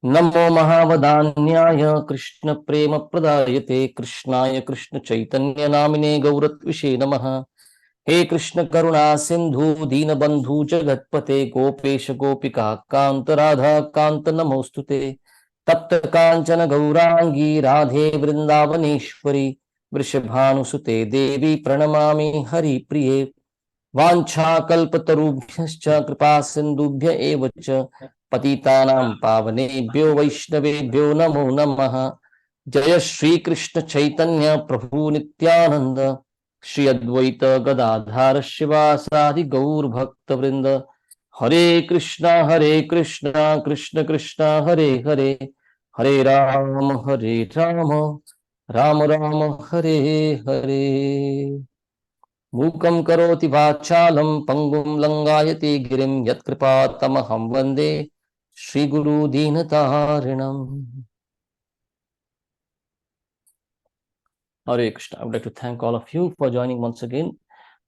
नमो महावदान्याय कृष्ण प्रेम प्रदायते कृष्णाय कृष्ण चैतन्य नामिने गौरत्विषे नमः। हे कृष्ण करुणा सिंधु दीनबंधु जगतपते गोपेश गोपिका कांत राधा कांत नमोस्तुते। तप्त कांचन गौरांगी राधे वृंदावनेश्वरी वृषभानुसुते देवी प्रणमामि हरिप्रिये। वाञ्छाकल्पतरुभ्यश्च कृपा सिन्धुभ्य एव च पतितानां पावनेभ्यो वैष्णवेभ्यो नमो नमः। जय श्री कृष्ण चैतन्य प्रभु नित्यानंद श्री अद्वैत गदाधर शिवासादि गौर भक्त वृंद। हरे कृष्णा कृष्ण कृष्णा हरे हरे हरे राम राम राम हरे हरे। मूकं करोति वाचालं पंगुं लंगायते गिरिं यत्कृपातमहं वन्दे श्रीगुरु दीनतारिणम्। Hare Krishna. I would like to thank all of you for joining once again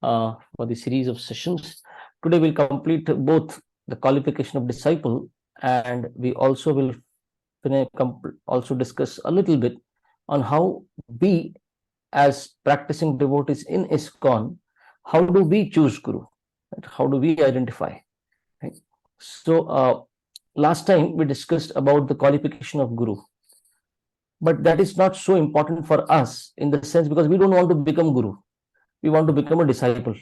for the series of sessions. Today we'll complete both the qualification of disciple, and we also will also discuss a little bit on how we, as practicing devotees in ISKCON, how do we choose Guru? Right? How do we identify? Right? So last time we discussed about the qualification of Guru, but that is not so important for us in the sense because we don't want to become Guru. We want to become a disciple.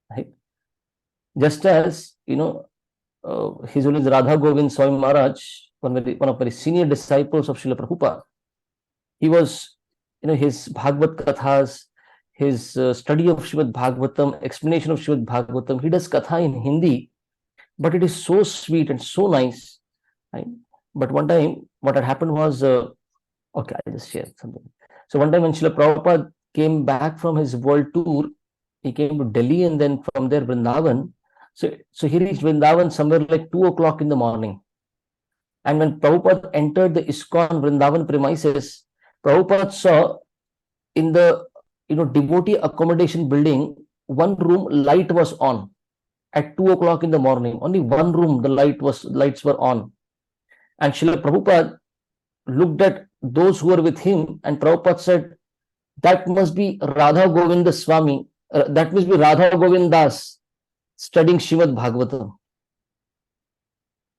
Right? Just as, His Holiness Radha Govind Swami Maharaj, one of the very senior disciples of Srila Prabhupada, he was, his Bhagavad Kathas, his study of Srimad Bhagavatam, explanation of Srimad Bhagavatam, he does Katha in Hindi, but it is so sweet and so nice. Right? But one time, what had happened was, okay, I'll just share something. So one time when Srila Prabhupada came back from his world tour, he came to Delhi and then from there Vrindavan. So he reached Vrindavan somewhere like 2 o'clock in the morning. And when Prabhupada entered the ISKCON Vrindavan premises, Prabhupada saw in the devotee accommodation building, one room light was on at 2 o'clock in the morning. Only one room the lights were on. And Srila Prabhupada looked at those who were with him, and Prabhupada said, that must be Radha Govinda Swami, that must be Radha Govindas studying Srimad Bhagavatam.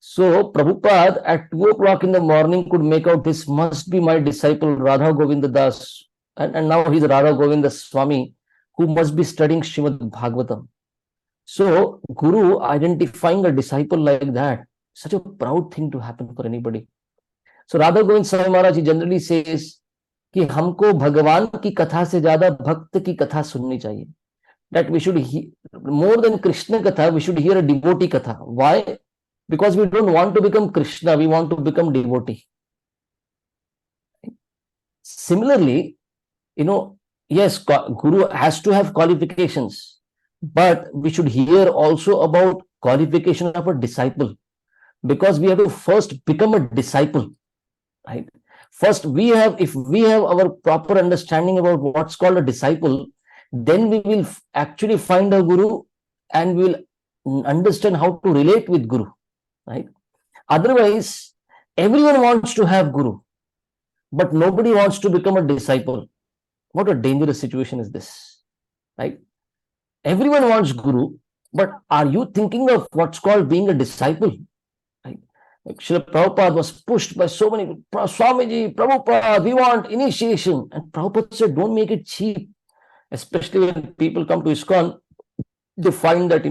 So Prabhupada at 2 o'clock in the morning could make out, this must be my disciple Radha Govinda Das, and now he's Radha Govinda Swami who must be studying Srimad Bhagavatam. So Guru identifying a disciple like that, such a proud thing to happen for anybody. So Radha Govind Swami Maharaj, he generally says कि हमको भगवान की कथा से ज्यादा भक्त की कथा सुननी चाहिए. That we should more than Krishna katha, we should hear a devotee katha. Why? Because we don't want to become Krishna, we want to become devotee. Similarly, yes, Guru has to have qualifications, but we should hear also about qualification of a disciple, because we have to first become a disciple. Right? First, if we have our proper understanding about what's called a disciple, then we will actually find a Guru and we will understand how to relate with Guru. Right? Otherwise, everyone wants to have Guru, but nobody wants to become a disciple. What a dangerous situation is this, right? Everyone wants Guru, but are you thinking of what's called being a disciple? Right? Like Srila Prabhupada was pushed by so many, Swamiji, Prabhupada, we want initiation. And Prabhupada said, don't make it cheap. Especially when people come to ISKCON, they find that,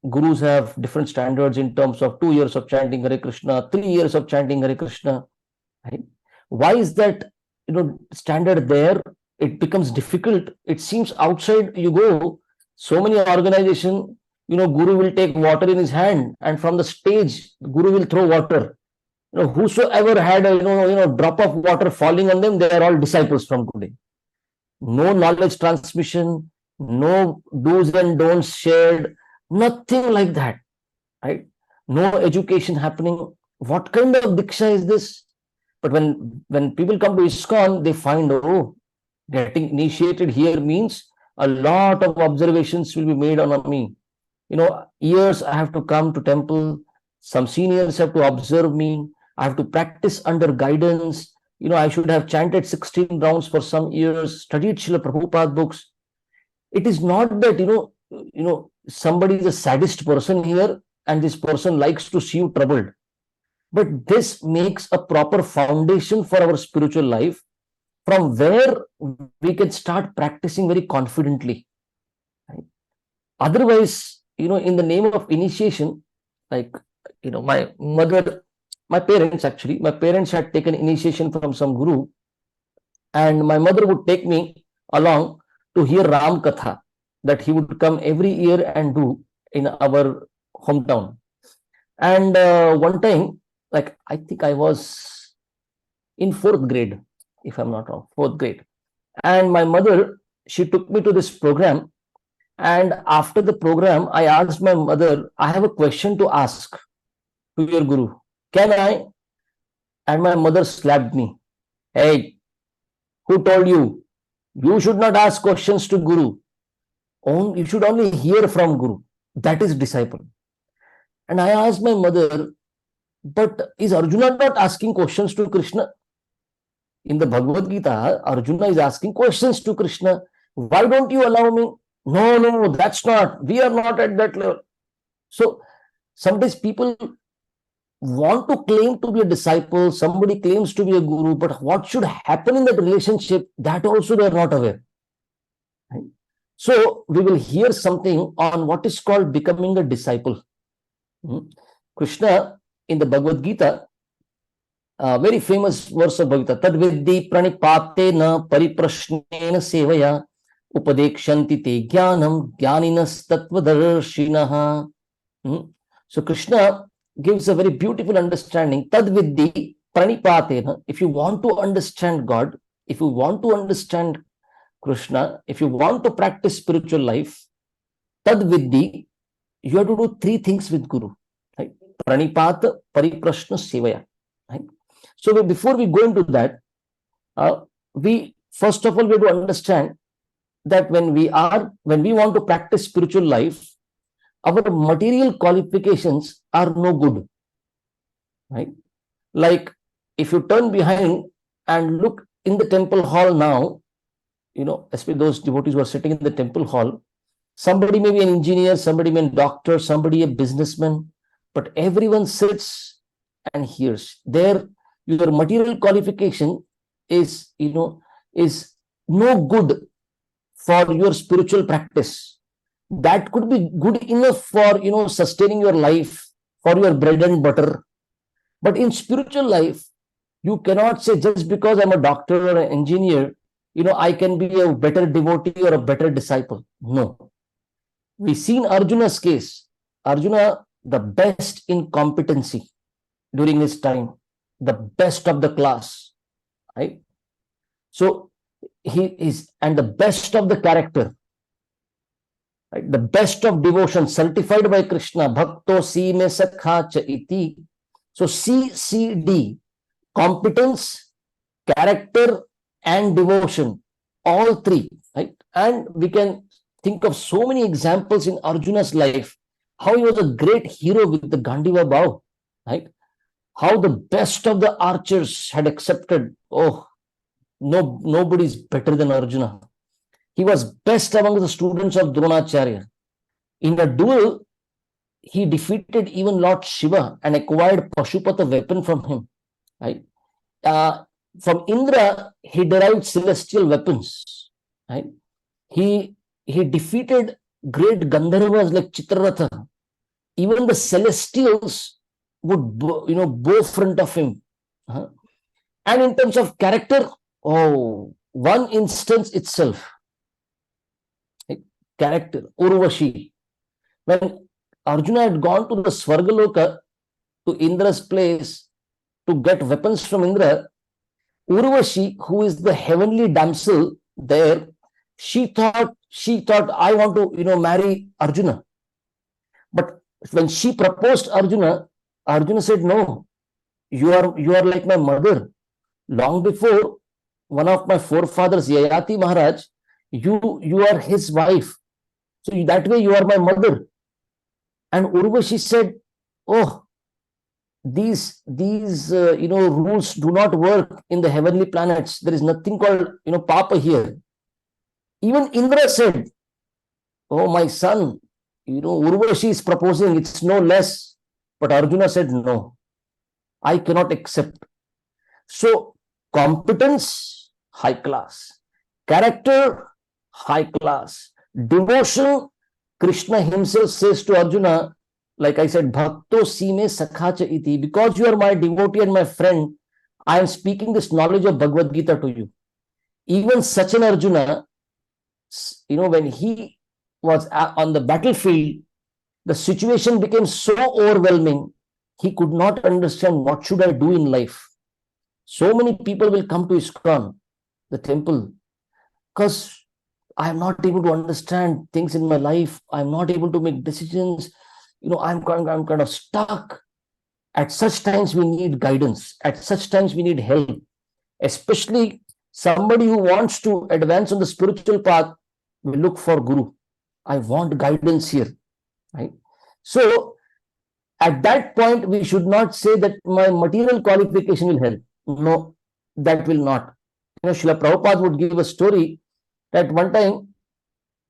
Gurus have different standards in terms of 2 years of chanting Hare Krishna, 3 years of chanting Hare Krishna. Right? Why is that, standard there? It becomes difficult. It seems outside you go, so many organizations, Guru will take water in his hand, and from the stage, Guru will throw water. Whosoever had a drop of water falling on them, they are all disciples from Guru. No knowledge transmission, no do's and don'ts shared, nothing like that, right? No education happening. What kind of diksha is this? But when people come to ISKCON, they find, getting initiated here means a lot of observations will be made on me. Years I have to come to temple. Some seniors have to observe me. I have to practice under guidance. I should have chanted 16 rounds for some years, studied Srila Prabhupada books. It is not that, somebody is a sadist person here and this person likes to see you troubled. But this makes a proper foundation for our spiritual life, from where we can start practicing very confidently. Right? Otherwise, in the name of initiation, like, my parents had taken initiation from some guru, and my mother would take me along to hear Ram Katha that he would come every year and do in our hometown. And one time, like, I think I was in 4th grade, if I'm not wrong, 4th grade. And my mother, she took me to this program. And after the program, I asked my mother, I have a question to ask to your guru. Can I? And my mother slapped me. Hey, who told you? You should not ask questions to guru. You should only hear from guru. That is disciple. And I asked my mother, but is Arjuna not asking questions to Krishna? In the Bhagavad Gita, Arjuna is asking questions to Krishna. Why don't you allow me? No, that's not. We are not at that level. So sometimes people want to claim to be a disciple, somebody claims to be a guru, but what should happen in that relationship, that also they are not aware. Right? So we will hear something on what is called becoming a disciple. Krishna in the Bhagavad Gita, very famous verse of Bhagavad Gita, Tadviddi pranipatena pariprashnena sevaya upadekshanti te jnanam jnaninas tattvadarshinaha. So Krishna gives a very beautiful understanding. Tadviddi pranipatena. If you want to understand God, if you want to understand Krishna, if you want to practice spiritual life, tadviddi, you have to do 3 things with Guru. Right? Pranipata, pariprashna, sevaya. Right? So before we go into that, we first of all we have to understand that when we want to practice spiritual life, our material qualifications are no good. Right? Like if you turn behind and look in the temple hall now, especially those devotees who are sitting in the temple hall, somebody may be an engineer, somebody may be a doctor, somebody a businessman, but everyone sits and hears. Your material qualification is no good for your spiritual practice. That could be good enough for sustaining your life, for your bread and butter. But in spiritual life, you cannot say just because I'm a doctor or an engineer, I can be a better devotee or a better disciple. No. We see in Arjuna's case, Arjuna, the best in competency during his time, the best of the class, right? So he is, and the best of the character, right? The best of devotion, certified by Krishna, bhakto si me sakha cha iti. So CCD, competence, character, and devotion, all 3, right? And we can think of so many examples in Arjuna's life, how he was a great hero with the Gandiva bow, right? How the best of the archers had accepted, nobody's better than Arjuna. He was best among the students of Dronacharya. In a duel, he defeated even Lord Shiva and acquired Pashupata weapon from him, right? From Indra, he derived celestial weapons, right? He defeated great Gandharvas like Chitraratha. Even the celestials would bow front of him. And in terms of character, one instance itself, character, Urvashi. When Arjuna had gone to the Svargaloka, to Indra's place, to get weapons from Indra, Urvashi, who is the heavenly damsel there, she thought, I want to, marry Arjuna. But when she proposed Arjuna, Arjuna said, no, you are like my mother. Long before one of my forefathers, Yayati Maharaj, you are his wife. So that way you are my mother. And Urvashi said, oh, these rules do not work in the heavenly planets. There is nothing called Papa here. Even Indra said, "Oh, my son, Urvashi is proposing, it's no less." But Arjuna said, "No, I cannot accept." So, competence, high class. Character, high class. Devotion, Krishna himself says to Arjuna, like I said, Bhakto sime sakhacha iti. Because you are my devotee and my friend, I am speaking this knowledge of Bhagavad Gita to you. Even such an Arjuna, when he was on the battlefield, the situation became so overwhelming, he could not understand what should I do in life. So many people will come to ISKCON, the temple, because I am not able to understand things in my life. I'm not able to make decisions. I'm kind of stuck. At such times, we need guidance. At such times, we need help. Especially somebody who wants to advance on the spiritual path will look for Guru. I want guidance here. Right? So, at that point, we should not say that my material qualification will help. No, that will not. Srila Prabhupada would give a story that one time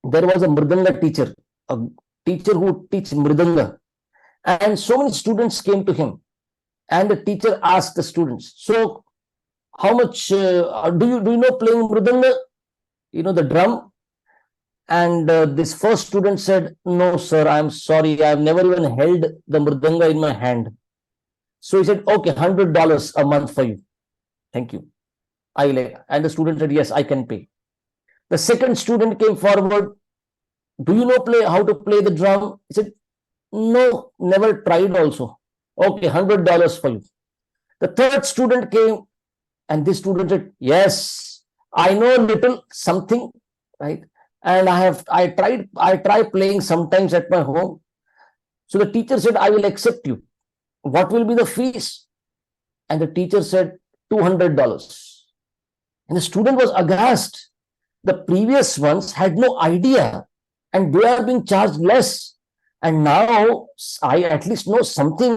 there was a Mridanga teacher, a teacher who would teach Mridanga, and so many students came to him, and the teacher asked the students, "So, how much do you know playing Mridanga? The drum?" And this first student said, "No, sir, I'm sorry, I've never even held the Mridanga in my hand." So he said, "Okay, $100 a month for you. Thank you. And the student said, "Yes, I can pay." The second student came forward. "Do you know how to play the drum?" He said, "No, never tried also." "Okay, $100 for you." The third student came, and this student said, "Yes, I know a little something, right? And I try playing sometimes at my home." So the teacher said, "I will accept you. What will be the fees?" And the teacher said, $200. And the student was aghast. The previous ones had no idea, and they are being charged less. And now I at least know something.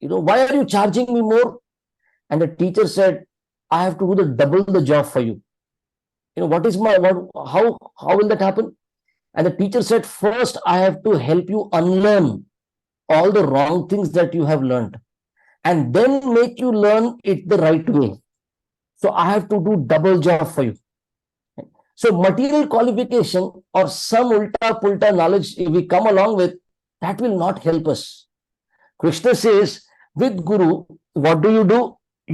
Why are you charging me more? And the teacher said, "I have to do double the job for you." How will that happen? And the teacher said, "First, I have to help you unlearn all the wrong things that you have learned, and then make you learn it the right way. So I have to do double job for you." So material qualification or some ulta-pulta knowledge we come along with, that will not help us. Krishna says, with Guru, what do?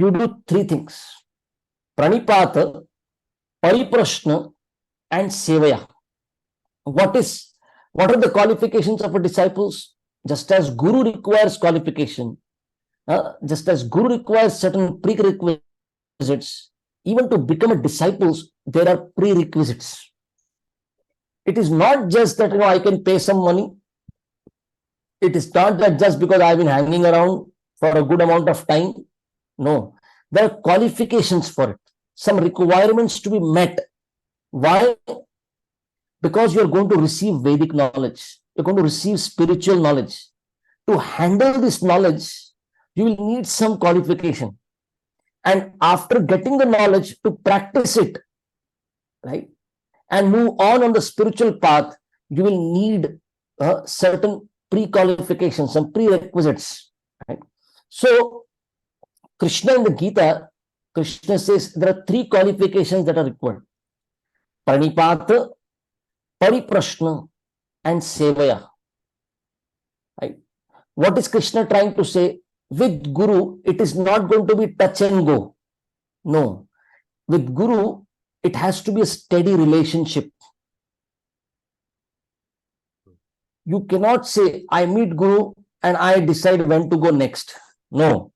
You do three things: Pranipata, Pariprashna, and Sevaya. What are the qualifications of a disciple? Just as Guru requires qualification, just as Guru requires certain prerequisites, even to become a disciple, there are prerequisites. It is not just that I can pay some money. It is not that just because I've been hanging around for a good amount of time. No, there are qualifications for it. Some requirements to be met. Why? Because you're going to receive Vedic knowledge. You're going to receive spiritual knowledge. To handle this knowledge, you will need some qualification. And after getting the knowledge, to practice it, right, and move on the spiritual path, you will need certain pre-qualifications, some prerequisites. Right? So, Krishna in the Gita, Krishna says there are three qualifications that are required: Pranipata, Pariprashna, and Sevaya. Right? What is Krishna trying to say? With Guru, it is not going to be touch and go. No. With Guru, it has to be a steady relationship. You cannot say, I meet Guru and I decide when to go next. No.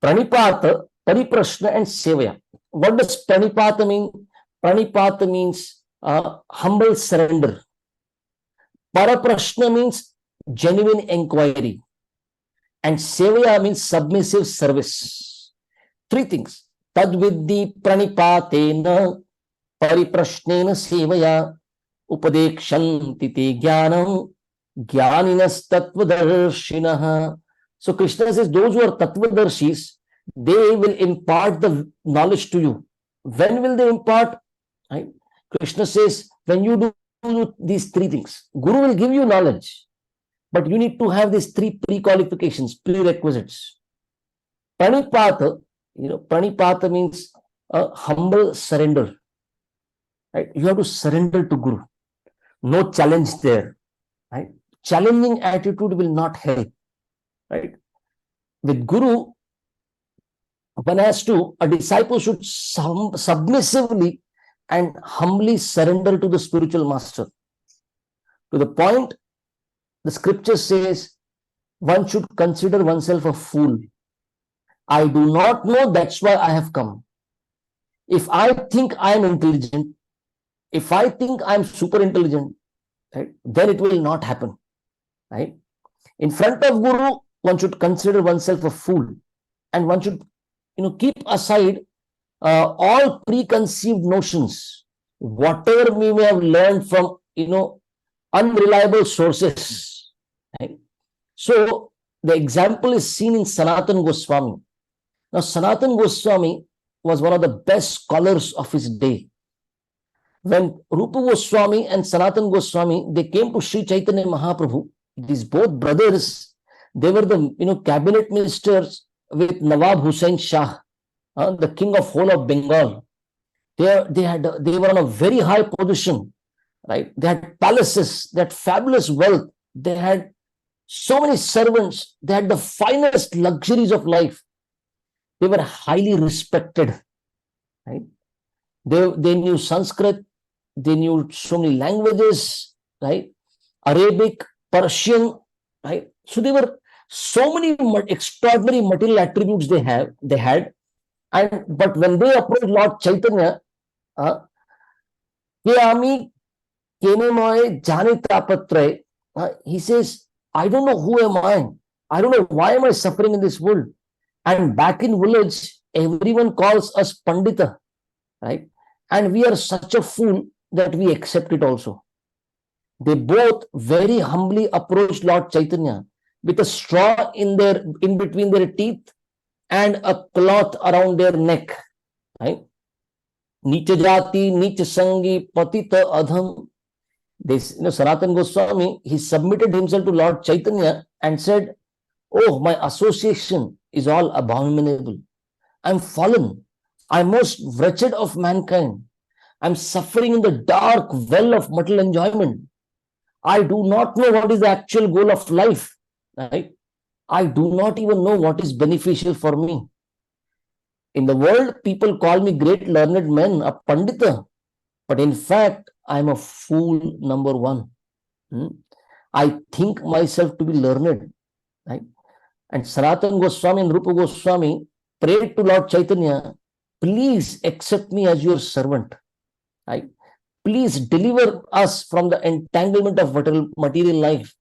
Pranipata, Pariprashna, and Sevaya. What does Pranipata mean? Pranipata means humble surrender. Paraprashna means genuine inquiry. And Sevaya means submissive service. Three things. Tadviddi pranipatena pariprashnena sevaya upadekshanti te jnanam jnaninas tattvadarshinaha So Krishna says those who are Tattvadarshis, they will impart the knowledge to you. When will they impart? Right? Krishna says, when you do these three things, Guru will give you knowledge, but you need to have these three pre-qualifications, prerequisites. Pranipata, pranipata means a humble surrender. Right? You have to surrender to Guru. No challenge there. Right? Challenging attitude will not help. Right? With Guru, a disciple should submissively and humbly surrender to the spiritual master. To the point, the scripture says, one should consider oneself a fool. I do not know, that's why I have come. If I think I am intelligent, if I think I am super intelligent, right, then it will not happen. Right? In front of Guru, one should consider oneself a fool, and one should keep aside all preconceived notions, whatever we may have learned from unreliable sources. Right? So the example is seen in Sanatana Goswami. Now, Sanatana Goswami was one of the best scholars of his day. When Rupa Goswami and Sanatana Goswami, they came to Sri Chaitanya Mahaprabhu, these both brothers, they were the cabinet ministers with Nawab Hussain Shah, the king of whole of Bengal. They were on a very high position, right? They had palaces, they had fabulous wealth, they had so many servants, they had the finest luxuries of life. They were highly respected, right? They knew Sanskrit, they knew so many languages, right? Arabic, Persian, right? So they were so many extraordinary material attributes they had. But when they approached Lord Chaitanya, he says, I don't know who am I. I don't know why am I suffering in this world. And back in village, everyone calls us Pandita, right? And we are such a fool that we accept it also. They both very humbly approached Lord Chaitanya with a straw in between their teeth and a cloth around their neck, right? Nicha jati, nicha sangi, patita adham. Sanatana Goswami, he submitted himself to Lord Chaitanya and said, oh, my association is all abominable. I'm fallen. I'm most wretched of mankind. I'm suffering in the dark well of material enjoyment. I do not know what is the actual goal of life. Right? I do not even know what is beneficial for me. In the world, people call me great learned man, a Pandita. But in fact, I'm a fool number one. I think myself to be learned. Right? And Sanatana Goswami and Rupa Goswami prayed to Lord Chaitanya, please accept me as your servant. Right? Please deliver us from the entanglement of material life.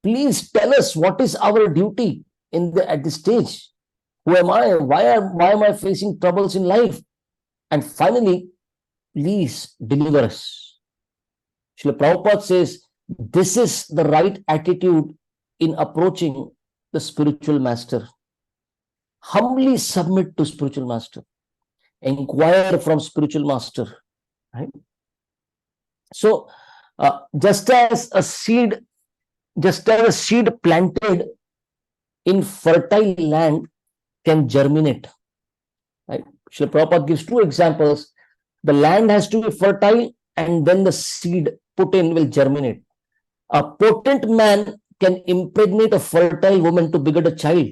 Please tell us what is our duty at this stage. Who am I? Why am I facing troubles in life? And finally, please deliver us. Srila Prabhupada says, this is the right attitude in approaching the spiritual master. Humbly submit to spiritual master. Inquire from spiritual master. Right? So, just as a seed planted in fertile land can germinate. Right? Srila Prabhupada gives two examples. The land has to be fertile and then the seed put in will germinate. A potent man can impregnate a fertile woman to beget a child.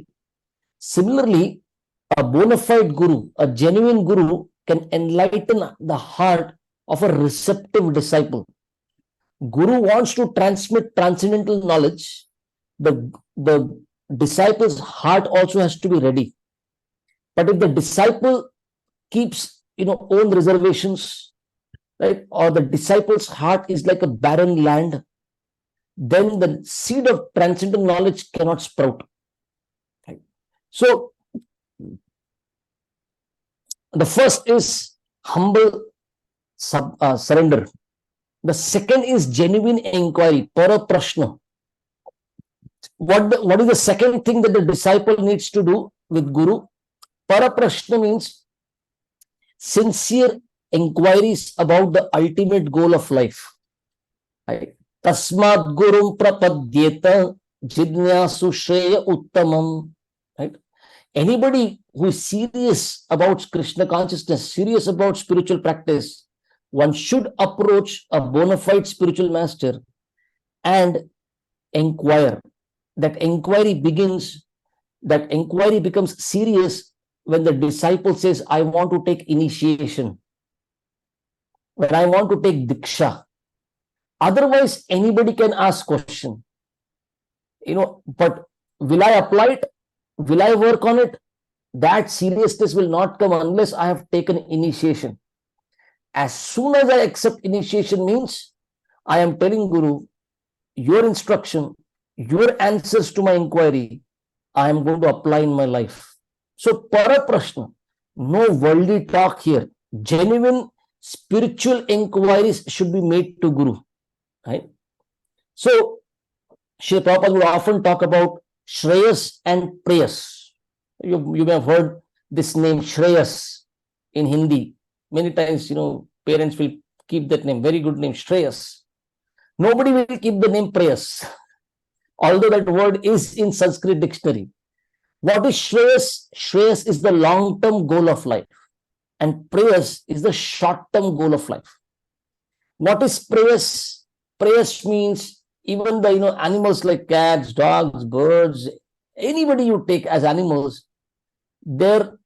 Similarly, a bona fide guru, a genuine guru, can enlighten the heart of a receptive disciple. Guru wants to transmit transcendental knowledge. The disciple's heart also has to be ready. But if the disciple keeps own reservations, right, or the disciple's heart is like a barren land, then the seed of transcendental knowledge cannot sprout. Right? So the first is humble surrender. The second is genuine inquiry, para prashna. What is the second thing that the disciple needs to do with Guru? Paraprashna means sincere inquiries about the ultimate goal of life. Right? Tasmat gurum prapadyeta jidnyasu shreya uttamam. Right? Anybody who is serious about Krishna consciousness, serious about spiritual practice, one should approach a bona fide spiritual master and inquire. That inquiry becomes serious when the disciple says, I want to take initiation, when I want to take diksha. Otherwise, anybody can ask question. But will I apply it? Will I work on it? That seriousness will not come unless I have taken initiation. As soon as I accept initiation means I am telling Guru, your instruction, your answers to my inquiry, I am going to apply in my life. So, Paraprashna, no worldly talk here. Genuine spiritual inquiries should be made to Guru. Right? So, Srila Prabhupada would often talk about Shreyas and Preyas. You may have heard this name Shreyas in Hindi. Many times, parents will keep that name, very good name, Shreyas. Nobody will keep the name Preyas, although that word is in Sanskrit dictionary. What is Shreyas? Shreyas is the long-term goal of life, and Preyas is the short-term goal of life. What is Preyas? Preyas means even the animals like cats, dogs, birds, anybody you take as animals, their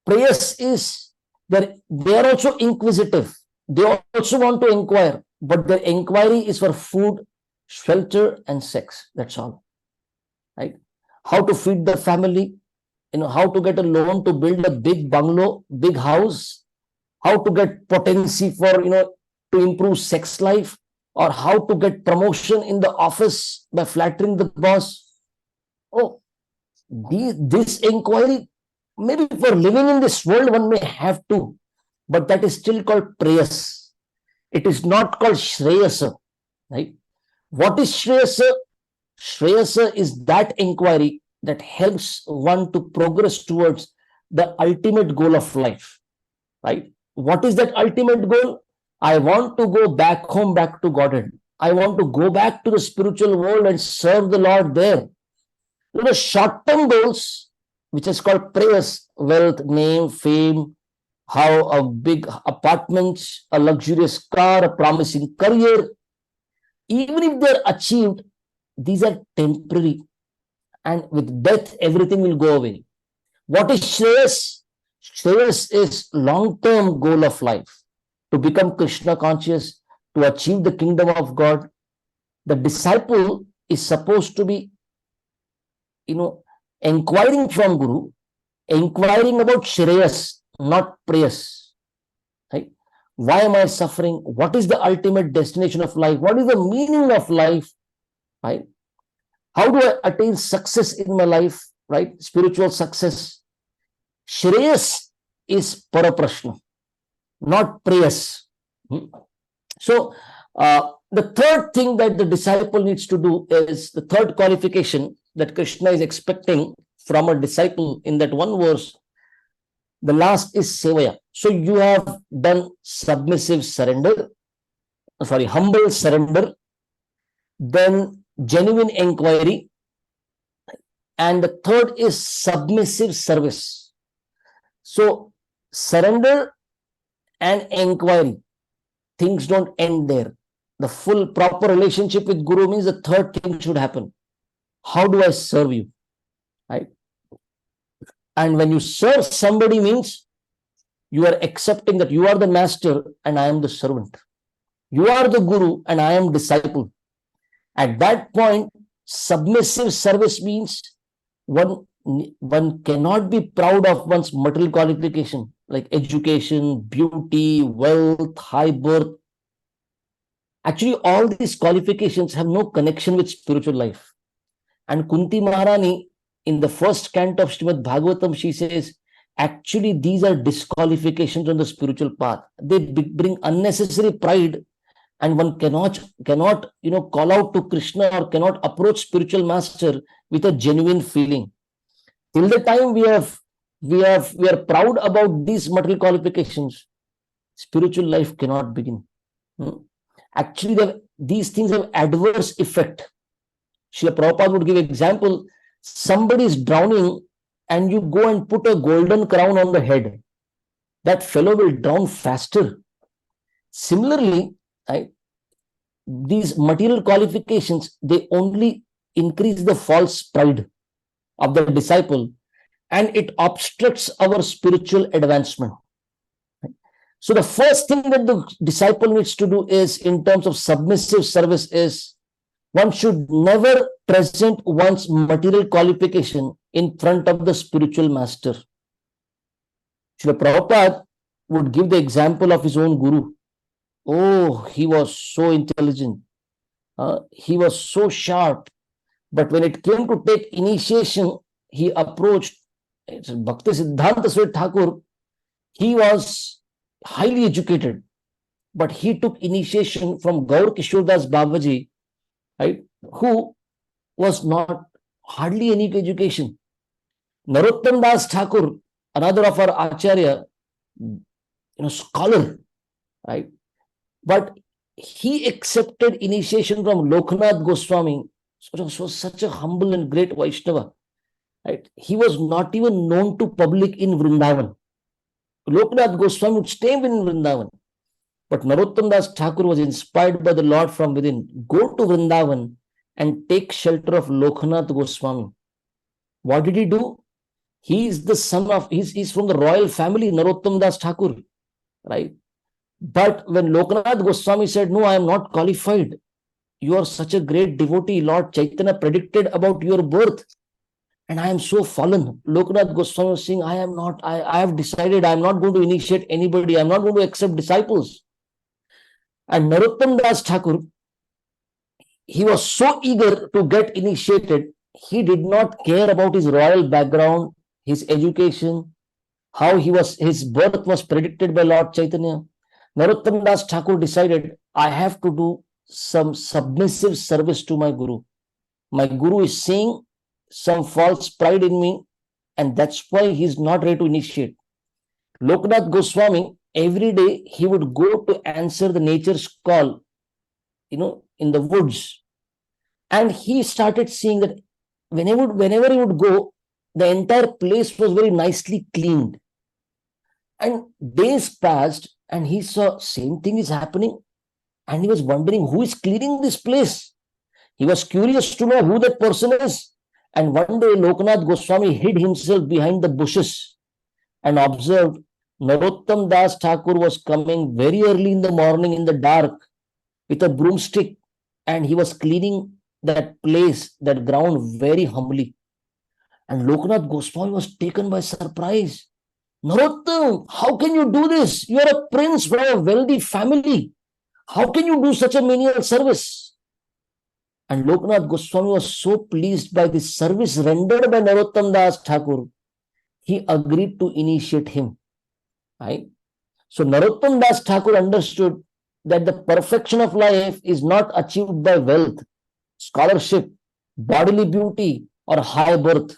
preyas is they are also inquisitive. They also want to inquire, but their inquiry is for food, shelter, and sex. That's all. Right? How to feed the family, how to get a loan to build a big bungalow, big house, how to get potency for to improve sex life, or how to get promotion in the office by flattering the boss. Oh, this inquiry, maybe for living in this world, one may have to, but that is still called preyas. It is not called shreyasa. Right? What is shreyasa? Shreyasa is that inquiry that helps one to progress towards the ultimate goal of life. Right? What is that ultimate goal? I want to go back home, back to Godhead. I want to go back to the spiritual world and serve the Lord there. The short-term goals, which is called prayers, wealth, name, fame, how a big apartment, a luxurious car, a promising career, even if they're achieved, these are temporary. And with death, everything will go away. What is Shreyas? Shreyas is long-term goal of life. To become Krishna conscious, to achieve the kingdom of God. The disciple is supposed to be, inquiring from Guru, inquiring about Shreyas, not prayers. Right? Why am I suffering? What is the ultimate destination of life? What is the meaning of life? Right? How do I attain success in my life? Right? Spiritual success. Shreyas is Paraprashna, not prayers. So, the third thing that the disciple needs to do is the third qualification that Krishna is expecting from a disciple in that one verse. The last is sevaya. So you have done submissive surrender, humble surrender, then genuine inquiry, and the third is submissive service. So surrender and inquiry, things don't end there. The full proper relationship with Guru means the third thing should happen. How do I serve you? Right? And when you serve somebody means you are accepting that you are the master and I am the servant. You are the Guru and I am disciple. At that point, submissive service means one cannot be proud of one's material qualification like education, beauty, wealth, high birth. Actually, all these qualifications have no connection with spiritual life. And Kunti Maharani, in the first canto of Srimad Bhagavatam, she says, actually, these are disqualifications on the spiritual path. They bring unnecessary pride and one cannot call out to Krishna or cannot approach spiritual master with a genuine feeling. Till the time we are proud about these material qualifications, spiritual life cannot begin. Actually, these things have adverse effect. Srila Prabhupada would give example. Somebody is drowning and you go and put a golden crown on the head. That fellow will drown faster. Similarly, right, these material qualifications, they only increase the false pride of the disciple, and it obstructs our spiritual advancement. So the first thing that the disciple needs to do is, in terms of submissive service, is one should never present one's material qualification in front of the spiritual master. Srila Prabhupada would give the example of his own guru. Oh, he was so intelligent. He was so sharp. But when it came to take initiation, he approached Bhakti Siddhanta Swami Thakur. He was highly educated, but he took initiation from Gaur Kishordas Babaji, right, who was not hardly any education. Narottam Das Thakur, another of our Acharya, scholar, right, but he accepted initiation from Loknath Goswami. So such a humble and great Vaishnava, right? He was not even known to public in Vrindavan. Loknath Goswami would stay in Vrindavan. But Narottam Das Thakur was inspired by the Lord from within. Go to Vrindavan and take shelter of Loknath Goswami. What did he do? He is the son of, he's from the royal family, Narottam Das Thakur, right? But when Loknath Goswami said, no, I am not qualified. You are such a great devotee. Lord Chaitanya predicted about your birth, and I am so fallen. Loknath Goswami was saying, I have decided I am not going to initiate anybody. I am not going to accept disciples. And Narottam Das Thakur, he was so eager to get initiated, he did not care about his royal background, his education, how his birth was predicted by Lord Chaitanya. Narottam Das Thakur decided, I have to do some submissive service to my guru. My guru is seeing some false pride in me, and that's why he's not ready to initiate. Loknath Goswami, every day he would go to answer the nature's call, in the woods. And he started seeing that whenever he would go, the entire place was very nicely cleaned. And days passed, and he saw same thing is happening. And he was wondering who is cleaning this place. He was curious to know who that person is. And one day Loknath Goswami hid himself behind the bushes and observed Narottam Das Thakur was coming very early in the morning in the dark with a broomstick, and he was cleaning that place, that ground, very humbly. And Loknath Goswami was taken by surprise. Narottam, how can you do this? You are a prince from a wealthy family. How can you do such a menial service? And Loknath Goswami was so pleased by the service rendered by Narottam Das Thakur, he agreed to initiate him. Right? So Narottam Das Thakur understood that the perfection of life is not achieved by wealth, scholarship, bodily beauty, or high birth.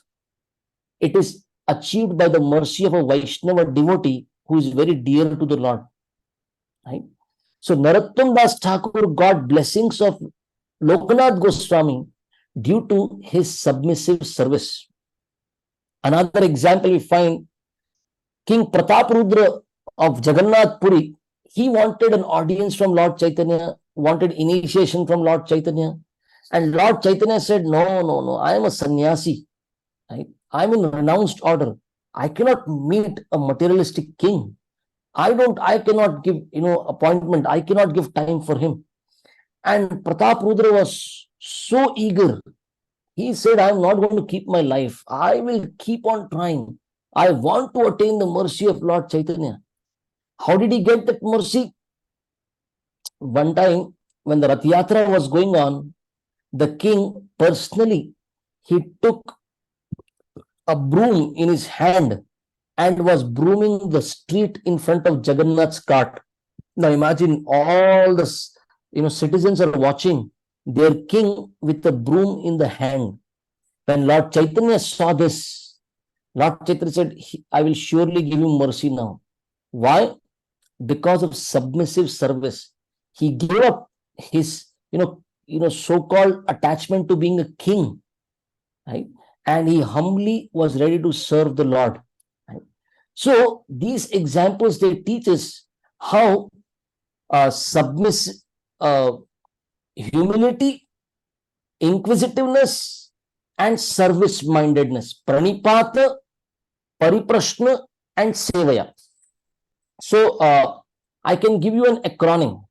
It is achieved by the mercy of a Vaishnava devotee who is very dear to the Lord. Right? So Narottam Das Thakur got blessings of Loknath Goswami due to his submissive service. Another example we find, King Prataparudra of Jagannath Puri, he wanted an audience from Lord Chaitanya, wanted initiation from Lord Chaitanya. And Lord Chaitanya said, no, I am a sannyasi. Right? I am in renounced order. I cannot meet a materialistic king. I cannot give, appointment. I cannot give time for him. And Prataparudra was so eager. He said, I am not going to keep my life. I will keep on trying. I want to attain the mercy of Lord Chaitanya. How did he get that mercy? One time, when the Rath Yatra was going on, the king personally, he took a broom in his hand and was brooming the street in front of Jagannath's cart. Now imagine all the citizens are watching their king with a broom in the hand. When Lord Chaitanya saw this, Lord Chaitanya said, I will surely give him mercy now. Why? Because of submissive service. He gave up his, so-called attachment to being a king, right? And he humbly was ready to serve the Lord. Right? So these examples, they teach us how submissive, humility, inquisitiveness, and service-mindedness. Pranipata, Pariprashna, and Sevaya. So I can give you an acronym.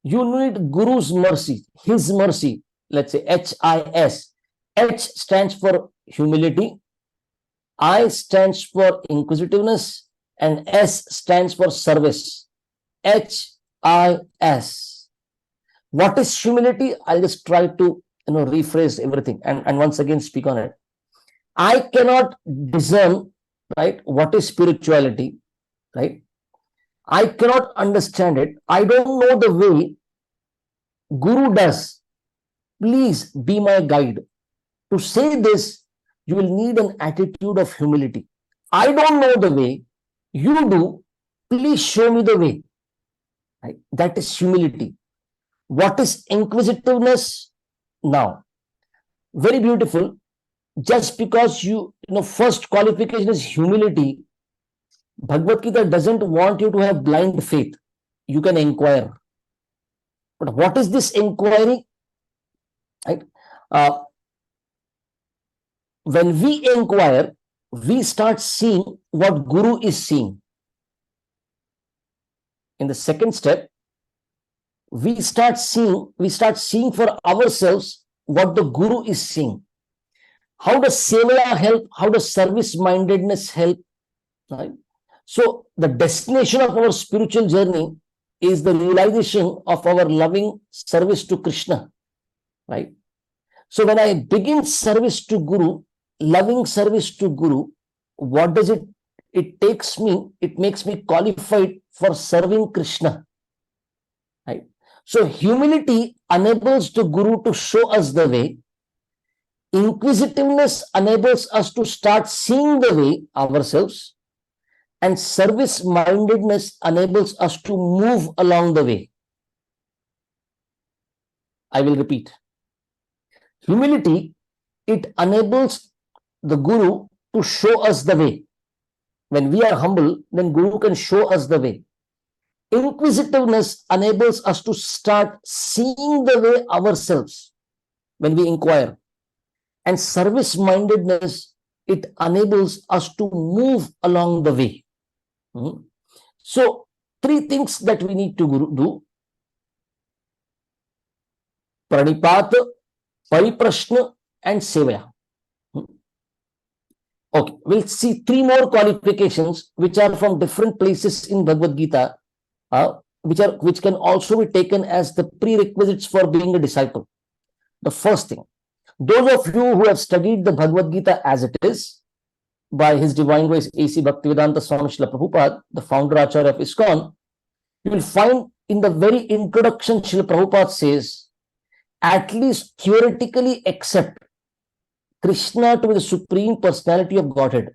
You need Guru's mercy, his mercy, let's say HIS. H stands for humility, I stands for inquisitiveness, and S stands for service. HIS. What is humility? I'll just try to rephrase everything and once again speak on it. I cannot discern, right, what is spirituality, right? I cannot understand it. I don't know the way. Guru does. Please be my guide. To say this, you will need an attitude of humility. I don't know the way. You do. Please show me the way. Right? That is humility. What is inquisitiveness? Now, very beautiful. Just because first qualification is humility, Bhagavad Gita doesn't want you to have blind faith. You can inquire. But what is this inquiry? Right? When we inquire, we start seeing what Guru is seeing. In the second step, we start seeing for ourselves what the Guru is seeing. How does Sevaya help? How does service-mindedness help? Right? So the destination of our spiritual journey is the realization of our loving service to Krishna. Right? So when I begin service to Guru, loving service to Guru, what does it takes me? It makes me qualified for serving Krishna. Right? So humility enables the Guru to show us the way. Inquisitiveness enables us to start seeing the way ourselves. And service-mindedness enables us to move along the way. I will repeat. Humility, it enables the Guru to show us the way. When we are humble, then Guru can show us the way. Inquisitiveness enables us to start seeing the way ourselves when we inquire. And service-mindedness, it enables us to move along the way. So, three things that we need to do. Pranipata, Pariprashna, and Sevaya. Okay, we'll see three more qualifications which are from different places in Bhagavad Gita, which can also be taken as the prerequisites for being a disciple. The first thing, those of you who have studied the Bhagavad Gita as it is, by His Divine Grace A.C. Bhaktivedanta Swami Srila Prabhupada, the founder Acharya of ISKCON, you will find in the very introduction, Srila Prabhupada says, at least theoretically accept Krishna to be the Supreme Personality of Godhead.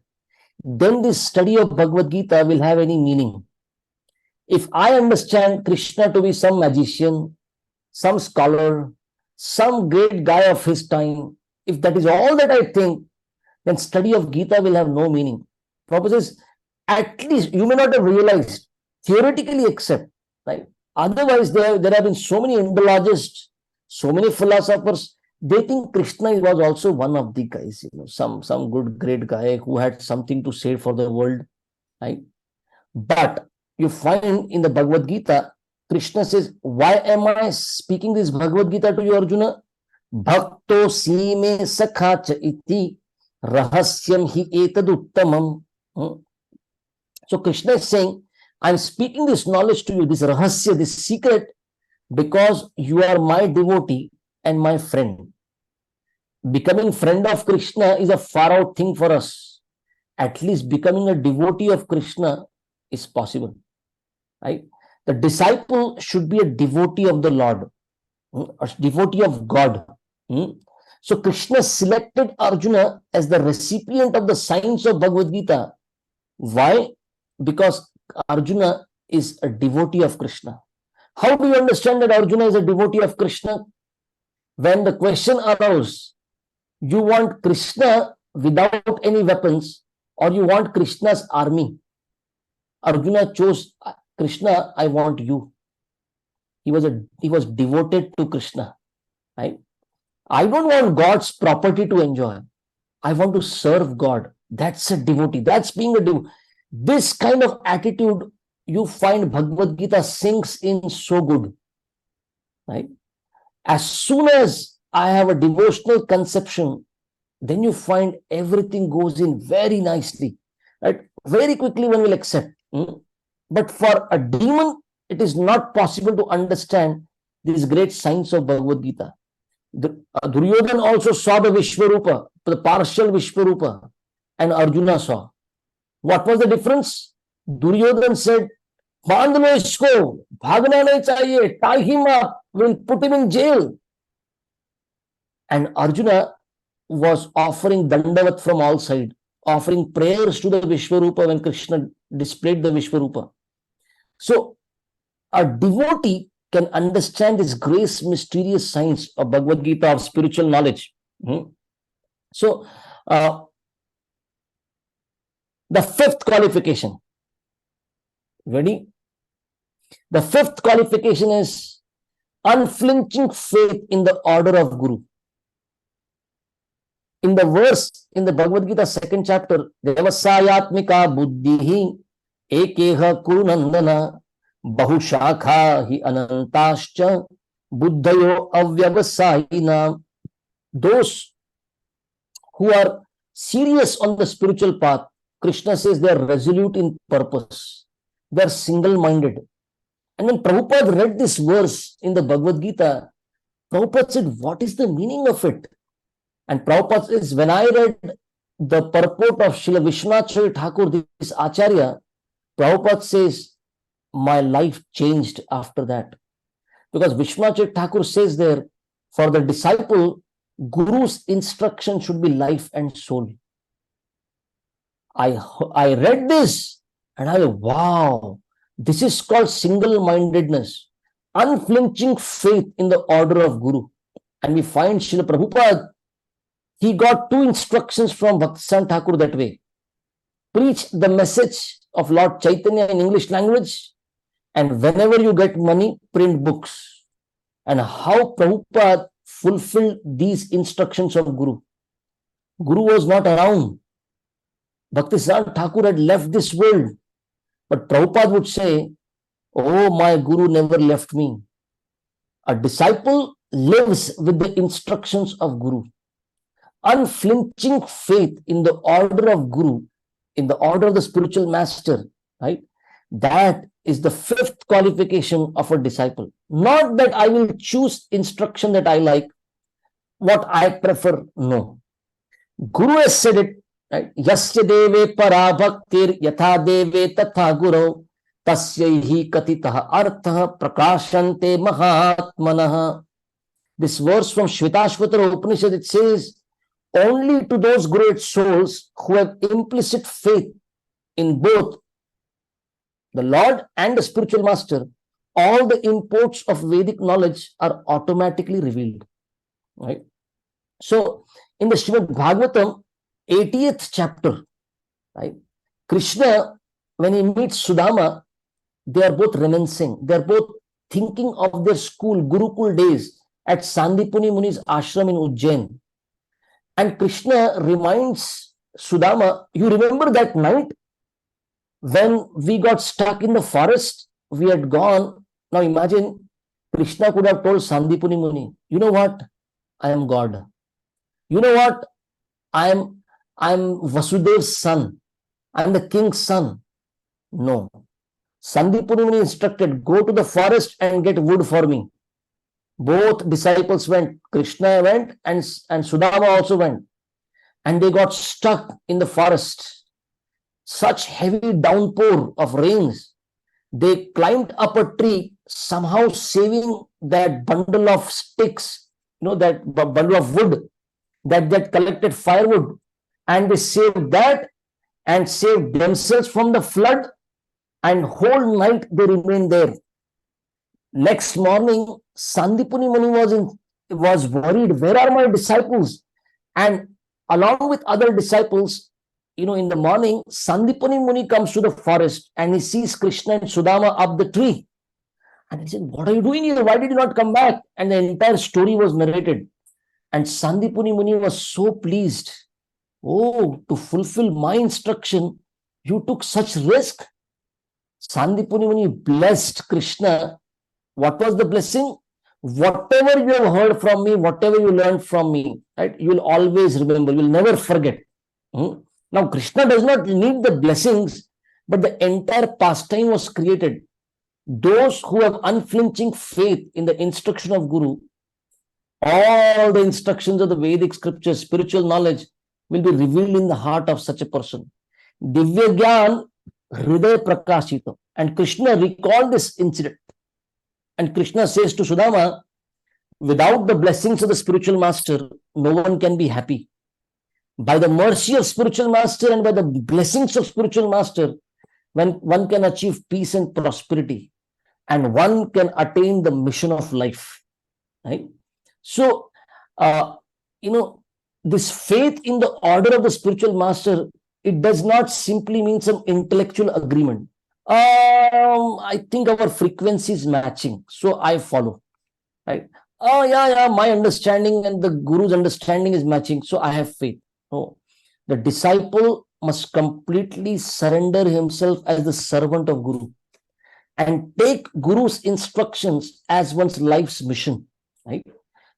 Then this study of Bhagavad Gita will have any meaning. If I understand Krishna to be some magician, some scholar, some great guy of his time, if that is all that I think, then study of Gita will have no meaning. Prabhupada says, at least you may not have realized, theoretically accept, right? Otherwise, there have been so many Indologists, so many philosophers, they think Krishna was also one of the guys, some good, great guy who had something to say for the world, right? But you find in the Bhagavad Gita, Krishna says, why am I speaking this Bhagavad Gita to you, Arjuna? Bhakto sime sakhacha iti rahasyam hi etaduttamam. So Krishna is saying, I'm speaking this knowledge to you, this rahasya, this secret, because you are my devotee and my friend. Becoming friend of Krishna is a far out thing for us. At least becoming a devotee of Krishna is possible, right? The disciple should be a devotee of the Lord, a devotee of God. So Krishna selected Arjuna as the recipient of the science of Bhagavad Gita. Why? Because Arjuna is a devotee of Krishna. How do you understand that Arjuna is a devotee of Krishna? When the question arose, you want Krishna without any weapons, or you want Krishna's army? Arjuna chose Krishna, I want you. He was devoted to Krishna. Right? I don't want God's property to enjoy. I want to serve God. That's a devotee. That's being a devotee. This kind of attitude you find Bhagavad Gita sinks in so good. Right? As soon as I have a devotional conception, then you find everything goes in very nicely. Right? Very quickly one will accept. But for a demon, it is not possible to understand this great science of Bhagavad Gita. Duryodhana also saw the Vishwarupa, the partial Vishwarupa, and Arjuna saw. What was the difference? Duryodhana said, "Bandh lo isko, bhagna nahi chahiye, tie him up, we'll put him in jail." And Arjuna was offering dandavat from all sides, offering prayers to the Vishwarupa when Krishna displayed the Vishwarupa. So, a devotee can understand this grace, mysterious science of Bhagavad Gita, of spiritual knowledge. So, the fifth qualification. Ready? The fifth qualification is unflinching faith in the order of Guru. In the verse in the Bhagavad Gita, second chapter, Devasayatmika buddhihi ekeha kurunandana bahushakha hi anantascha buddhayo avyavasayina. Those who are serious on the spiritual path, Krishna says they are resolute in purpose. They are single-minded. And when Prabhupada read this verse in the Bhagavad Gita, Prabhupada said, what is the meaning of it? And Prabhupada says, when I read the purport of Srila Vishwanath Thakur, this Acharya, Prabhupada says, my life changed after that. Because Vishwanath Thakur says there, for the disciple, Guru's instruction should be life and soul. I read this and I thought, wow, this is called single-mindedness, unflinching faith in the order of Guru. And we find Srila Prabhupada, he got two instructions from Bhaktivedanta Thakur that way. Preach the message of Lord Chaitanya in English language, and whenever you get money, print books. And how Prabhupada fulfilled these instructions of Guru. Guru was not around. Bhaktivedanta Thakur had left this world. But Prabhupada would say, oh, my Guru never left me. A disciple lives with the instructions of Guru. Unflinching faith in the order of Guru, in the order of the spiritual master, right? That is the fifth qualification of a disciple. Not that I will choose instruction that I like, what I prefer, no. Guru has said it, right? Yasya deve para bhaktir yatha deve tatha guru tasyaihi katitah artha prakashante mahatmanah. This verse from Shvetashvatara Upanishad, it says, only to those great souls who have implicit faith in both the Lord and the spiritual master, all the imports of Vedic knowledge are automatically revealed. Right? So, in the Srimad Bhagavatam, 80th chapter, right? Krishna, when he meets Sudama, they are both reminiscing. They are both thinking of their school, Gurukul days at Sandipuni Muni's ashram in Ujjain. And Krishna reminds Sudama, you remember that night when we got stuck in the forest? We had gone. Now imagine, Krishna could have told Sandipuni Muni, you know what? I am God. You know what? I am Vasudev's son. I am the king's son. No. Sandipuni Muni instructed, go to the forest and get wood for me. Both disciples went. Krishna went and Sudama also went. And they got stuck in the forest. Such heavy downpour of rains. They climbed up a tree, somehow saving that bundle of sticks, that bundle of wood that collected firewood, and they saved that and saved themselves from the flood, and whole night they remained there. Next morning, Sandipuni Muni was worried, where are my disciples? And along with other disciples, in the morning, Sandipuni Muni comes to the forest and he sees Krishna and Sudama up the tree. And he said, what are you doing here? Why did you not come back? And the entire story was narrated. And Sandipuni Muni was so pleased. Oh, to fulfill my instruction, you took such risk. Sandipuni Muni blessed Krishna. What was the blessing? Whatever you have heard from me, whatever you learned from me, right? You will always remember, you will never forget. Now, Krishna does not need the blessings, but the entire pastime was created. Those who have unflinching faith in the instruction of Guru, all the instructions of the Vedic scriptures, spiritual knowledge will be revealed in the heart of such a person. Divya Gyan Hriday Prakashita. And Krishna recalled this incident. And Krishna says to Sudama, without the blessings of the spiritual master, no one can be happy. By the mercy of spiritual master and by the blessings of spiritual master, when one can achieve peace and prosperity, and one can attain the mission of life. Right? So, this faith in the order of the spiritual master, it does not simply mean some intellectual agreement. I think our frequency is matching, so I follow. Right? Oh, yeah, my understanding and the Guru's understanding is matching, so I have faith. No, the disciple must completely surrender himself as the servant of Guru and take Guru's instructions as one's life's mission. Right?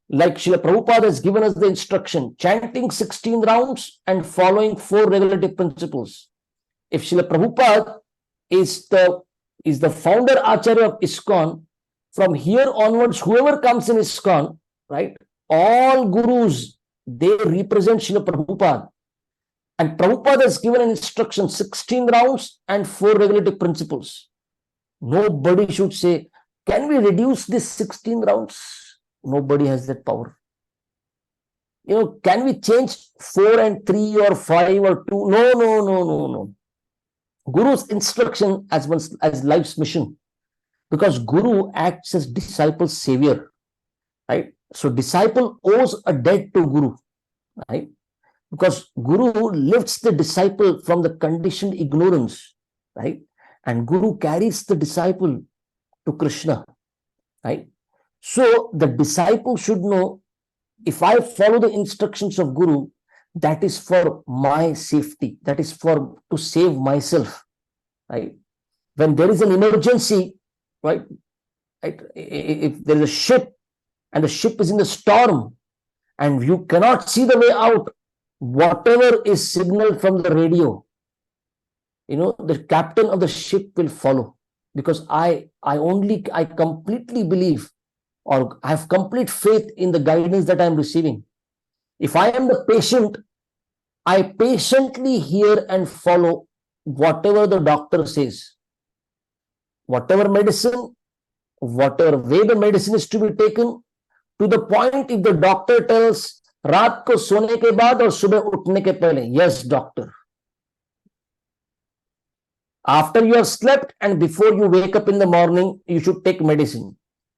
Like Srila Prabhupada has given us the instruction, chanting 16 rounds and following 4 regulative principles. If Srila Prabhupada is the founder Acharya of ISKCON, from here onwards, whoever comes in ISKCON, right, all gurus, they represent Srila Prabhupada. And Prabhupada has given an instruction, 16 rounds and 4 regulative principles. Nobody should say, can we reduce this 16 rounds? Nobody has that power. Can we change 4 and 3 or 5 or 2? No. Guru's instruction as life's mission, because Guru acts as disciple's savior, right? So disciple owes a debt to Guru, right? Because Guru lifts the disciple from the conditioned ignorance, right? And Guru carries the disciple to Krishna, right? So the disciple should know, if I follow the instructions of Guru, that is for my safety. That is to save myself, right? When there is an emergency, right? If there is a ship and the ship is in the storm and you cannot see the way out, whatever is signaled from the radio, the captain of the ship will follow, because I completely believe, or I have complete faith in the guidance that I am receiving. If I am the patient, I patiently hear and follow whatever the doctor says. Whatever medicine, whatever way the medicine is to be taken, to the point if the doctor tells, रात को सोने के बाद और सुबह उठने के पहले, yes, doctor. After you have slept and before you wake up in the morning, you should take medicine.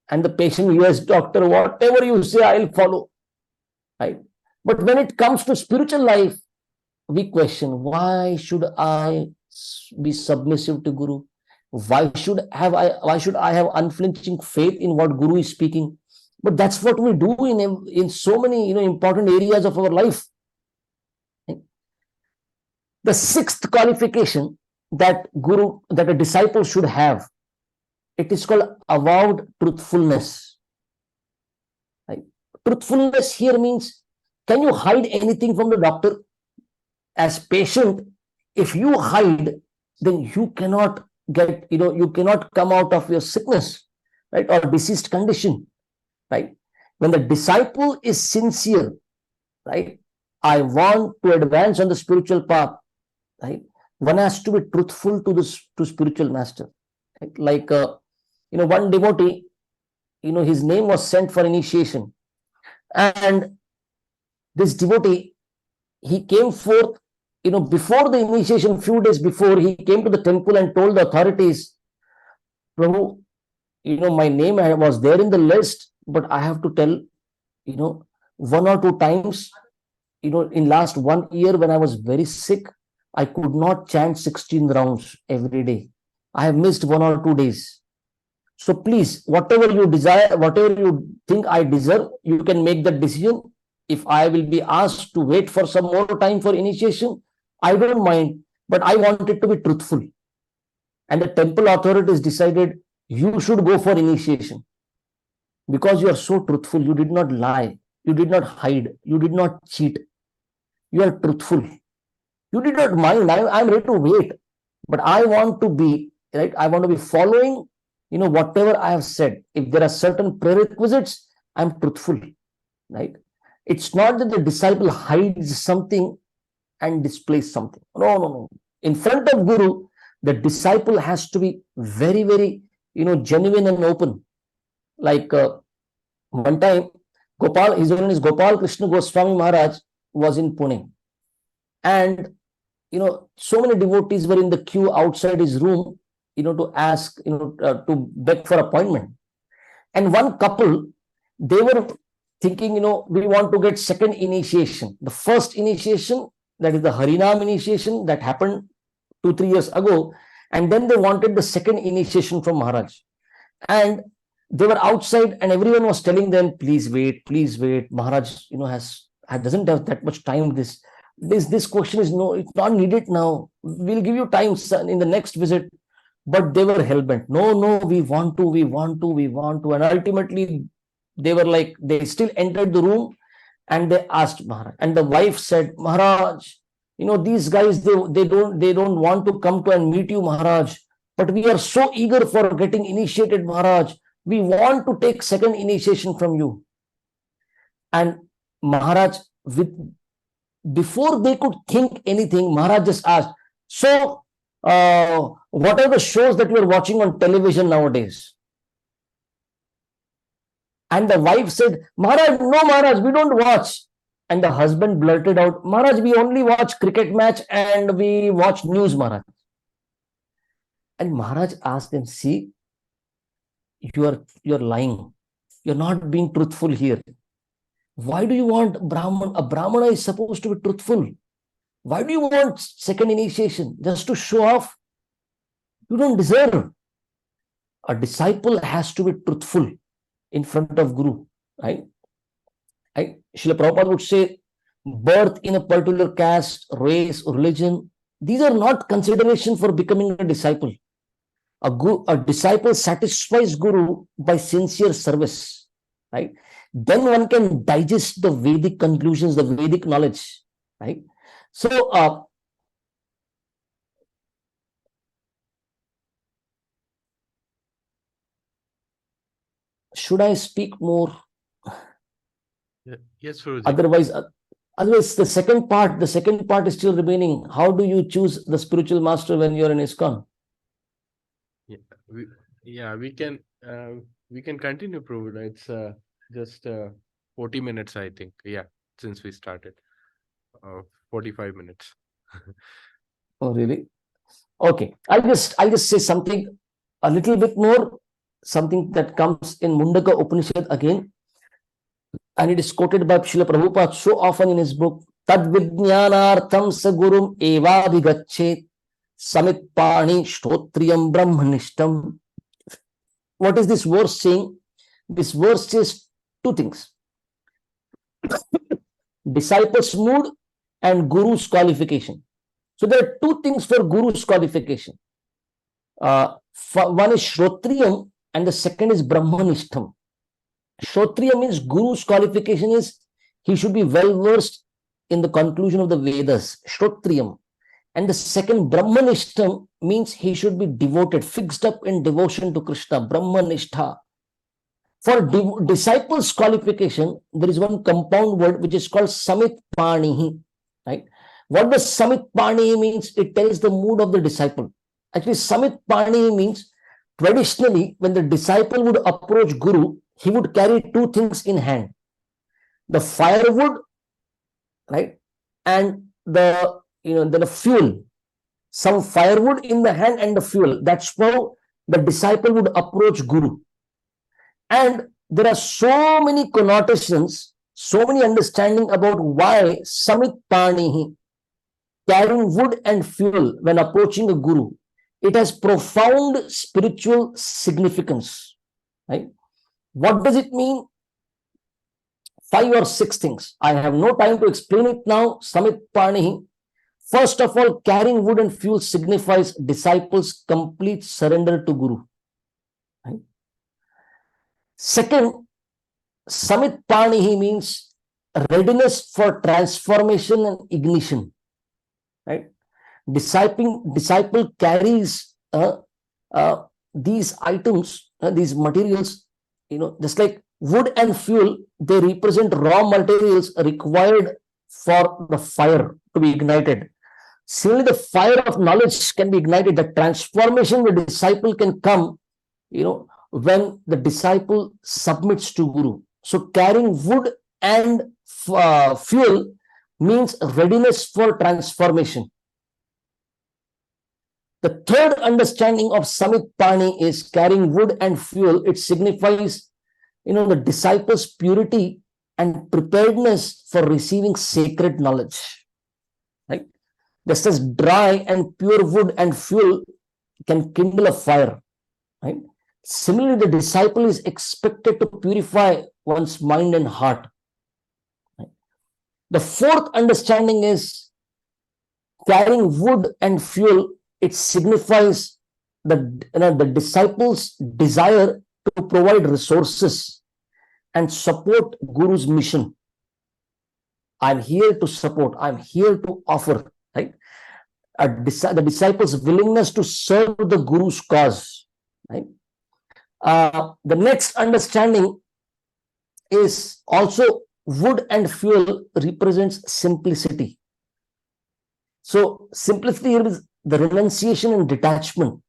And the patient, yes, doctor, whatever you say, I'll follow. Right? But when it comes to spiritual life, we question, why should I be submissive to Guru? Why should I have unflinching faith in what Guru is speaking? But that's what we do in so many important areas of our life. The 6th qualification that a disciple should have, it is called avowed truthfulness. Right? Truthfulness here means, can you hide anything from the doctor? As patient, if you hide, then you cannot you cannot come out of your sickness, right, or diseased condition, right? When the disciple is sincere, right, I want to advance on the spiritual path, right, one has to be truthful to spiritual master. Like, one devotee, his name was sent for initiation. And this devotee, he came forth, before the initiation, few days before, he came to the temple and told the authorities, Prabhu, my name was there in the list, but I have to tell, one or two times, in last 1 year when I was very sick, I could not chant 16 rounds every day. I have missed 1 or 2 days. So please, whatever you desire, whatever you think I deserve, you can make that decision. If I will be asked to wait for some more time for initiation, I don't mind, but I want it to be truthful. And the temple authorities decided you should go for initiation because you are so truthful. You did not lie, you did not hide, you did not cheat. You are truthful. You did not mind. I'm ready to wait, but I want to be right. I want to be following, whatever I have said. If there are certain prerequisites, I'm truthful, right? It's not that the disciple hides something and displays something. No, no, no. In front of Guru, the disciple has to be very, very, genuine and open. Like, one time, his name is Gopal Krishna Goswami Maharaj, was in Pune. And, so many devotees were in the queue outside his room, to ask, to beg for appointment. And one couple, they were thinking, we want to get second initiation. The first initiation, that is the Harinam initiation, that happened 2-3 years ago. And then they wanted the second initiation from Maharaj. And they were outside and everyone was telling them, please wait, Maharaj, doesn't have that much time. This question is it's not needed now. We'll give you time in the next visit. But they were hell-bent. No, we want to. And ultimately, they were like, they still entered the room and they asked Maharaj. And the wife said, Maharaj, these guys, they don't want to come to and meet you, Maharaj. But we are so eager for getting initiated, Maharaj. We want to take second initiation from you. And Maharaj, before they could think anything, Maharaj just asked, so, what are the shows that you are watching on television nowadays? And the wife said, Maharaj, no, Maharaj, we don't watch. And the husband blurted out, Maharaj, we only watch cricket match and we watch news, Maharaj. And Maharaj asked them, see, you're lying. You're not being truthful here. Why do you want Brahman? A Brahmana is supposed to be truthful. Why do you want second initiation? Just to show off? You don't deserve. A disciple has to be truthful in front of Guru, right? Srila Prabhupada would say, birth in a particular caste, race, religion, these are not consideration for becoming a disciple. A disciple satisfies Guru by sincere service, right? Then one can digest the Vedic conclusions, the Vedic knowledge, right? So, should I speak more? Yes, Prabhuji. Otherwise, the second part is still remaining. How do you choose the spiritual master when you're in ISKCON? We can continue, Prabhu. It's just 40 minutes, I think. Yeah, since we started. 45 minutes. Oh, really? Okay. I'll just say something a little bit more, something that comes in Mundaka Upanishad again. And it is quoted by Srila Prabhupada so often in his book, Tad Vijnanartham Sagurum Evadhigachet Samitpani Shtotriyam Brahmanishtam. What is this verse saying? This verse says two things. Disciples' mood and Guru's qualification. So there are two things for Guru's qualification. One is Shrotriyam and the second is Brahmanishtam. Shrotriya means Guru's qualification is he should be well versed in the conclusion of the Vedas, Shrotriyam. And the second, Brahmanishtam, means he should be devoted, fixed up in devotion to Krishna, Brahmanishtha. For disciples' qualification, there is one compound word which is called Samitpanihi, right? What does Samitpanihi means? It tells the mood of the disciple. Actually, Samitpanihi means Traditionally, when the disciple would approach Guru, he would carry two things in hand: the firewood, right, and then the fuel. Some firewood in the hand and the fuel. That's how the disciple would approach Guru. And there are so many connotations, so many understanding about why Samit Panihi, carrying wood and fuel when approaching a Guru, it has profound spiritual significance. Right? What does it mean? 5 or 6 things. I have no time to explain it now. Samit Panihi. First of all, carrying wood and fuel signifies disciples' complete surrender to Guru. Right? Second, Samit Panihi means readiness for transformation and ignition. Right? Disciple carries these items, these materials, just like wood and fuel, they represent raw materials required for the fire to be ignited. Similarly, the fire of knowledge can be ignited. The transformation the disciple can come, when the disciple submits to Guru. So carrying wood and fuel means readiness for transformation. The third understanding of Samit Pani is carrying wood and fuel. It signifies, the disciple's purity and preparedness for receiving sacred knowledge. Right? Just as dry and pure wood and fuel can kindle a fire. Right? Similarly, the disciple is expected to purify one's mind and heart. Right? The fourth understanding is carrying wood and fuel. It signifies the disciples' desire to provide resources and support Guru's mission. I'm here to support. I'm here to offer. Right? The disciples' willingness to serve the Guru's cause. Right? The next understanding is also wood and fuel represents simplicity. So simplicity here is the renunciation and detachment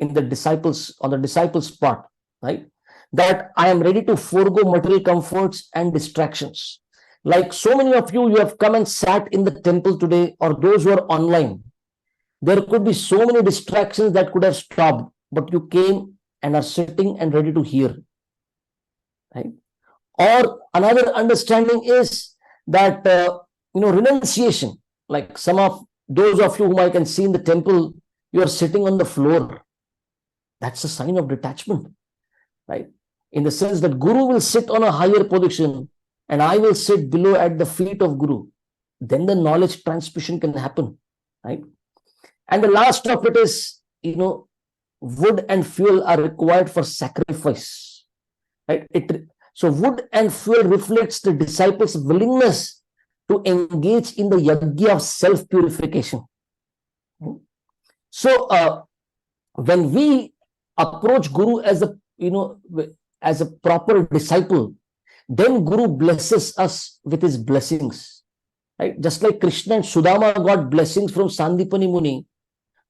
on the disciples' part, right? That I am ready to forego material comforts and distractions. Like so many of you have come and sat in the temple today, or those who are online. There could be so many distractions that could have stopped, but you came and are sitting and ready to hear. Right? Or another understanding is that, renunciation, like some of those of you whom I can see in the temple, you are sitting on the floor. That's a sign of detachment, right? In the sense that Guru will sit on a higher position and I will sit below at the feet of Guru. Then the knowledge transmission can happen, right? And the last of it is, wood and fuel are required for sacrifice, right? So wood and fuel reflects the disciples' willingness to engage in the yajna of self-purification. So when we approach Guru as a proper disciple, then Guru blesses us with his blessings. Right? Just like Krishna and Sudama got blessings from Sandipani Muni,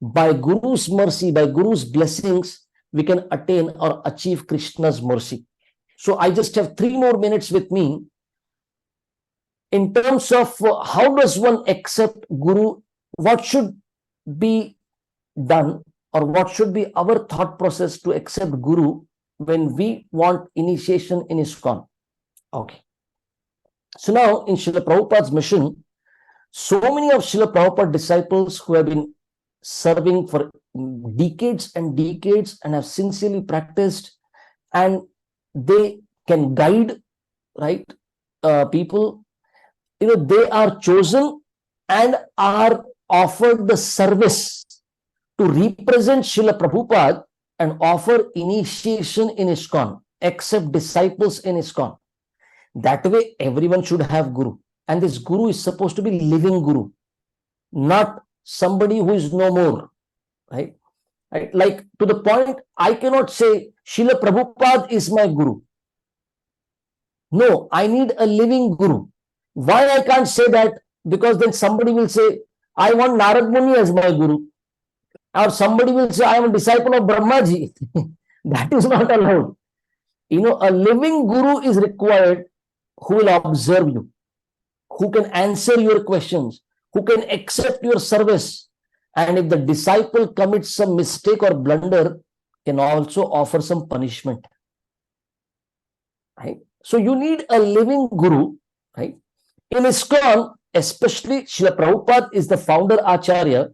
by Guru's mercy, by Guru's blessings, we can attain or achieve Krishna's mercy. So I just have 3 more minutes with me. In terms of how does one accept Guru, what should be done, or what should be our thought process to accept Guru when we want initiation in ISKCON? Okay. So now in Srila Prabhupada's mission, so many of Srila Prabhupada disciples who have been serving for decades and decades and have sincerely practiced, and they can guide, right, people. They are chosen and are offered the service to represent Srila Prabhupada and offer initiation in ISKCON, accept disciples in ISKCON. That way, everyone should have Guru. And this Guru is supposed to be living Guru, not somebody who is no more. Right? Like to the point, I cannot say Srila Prabhupada is my Guru. No, I need a living Guru. Why I can't say that? Because then somebody will say, I want Narad Muni as my Guru. Or somebody will say, I am a disciple of Brahmaji. That is not allowed. A living guru is required who will observe you, who can answer your questions, who can accept your service. And if the disciple commits some mistake or blunder, can also offer some punishment. Right? So you need a living guru. Right? In ISKCON, especially Srila Prabhupada is the founder Acharya,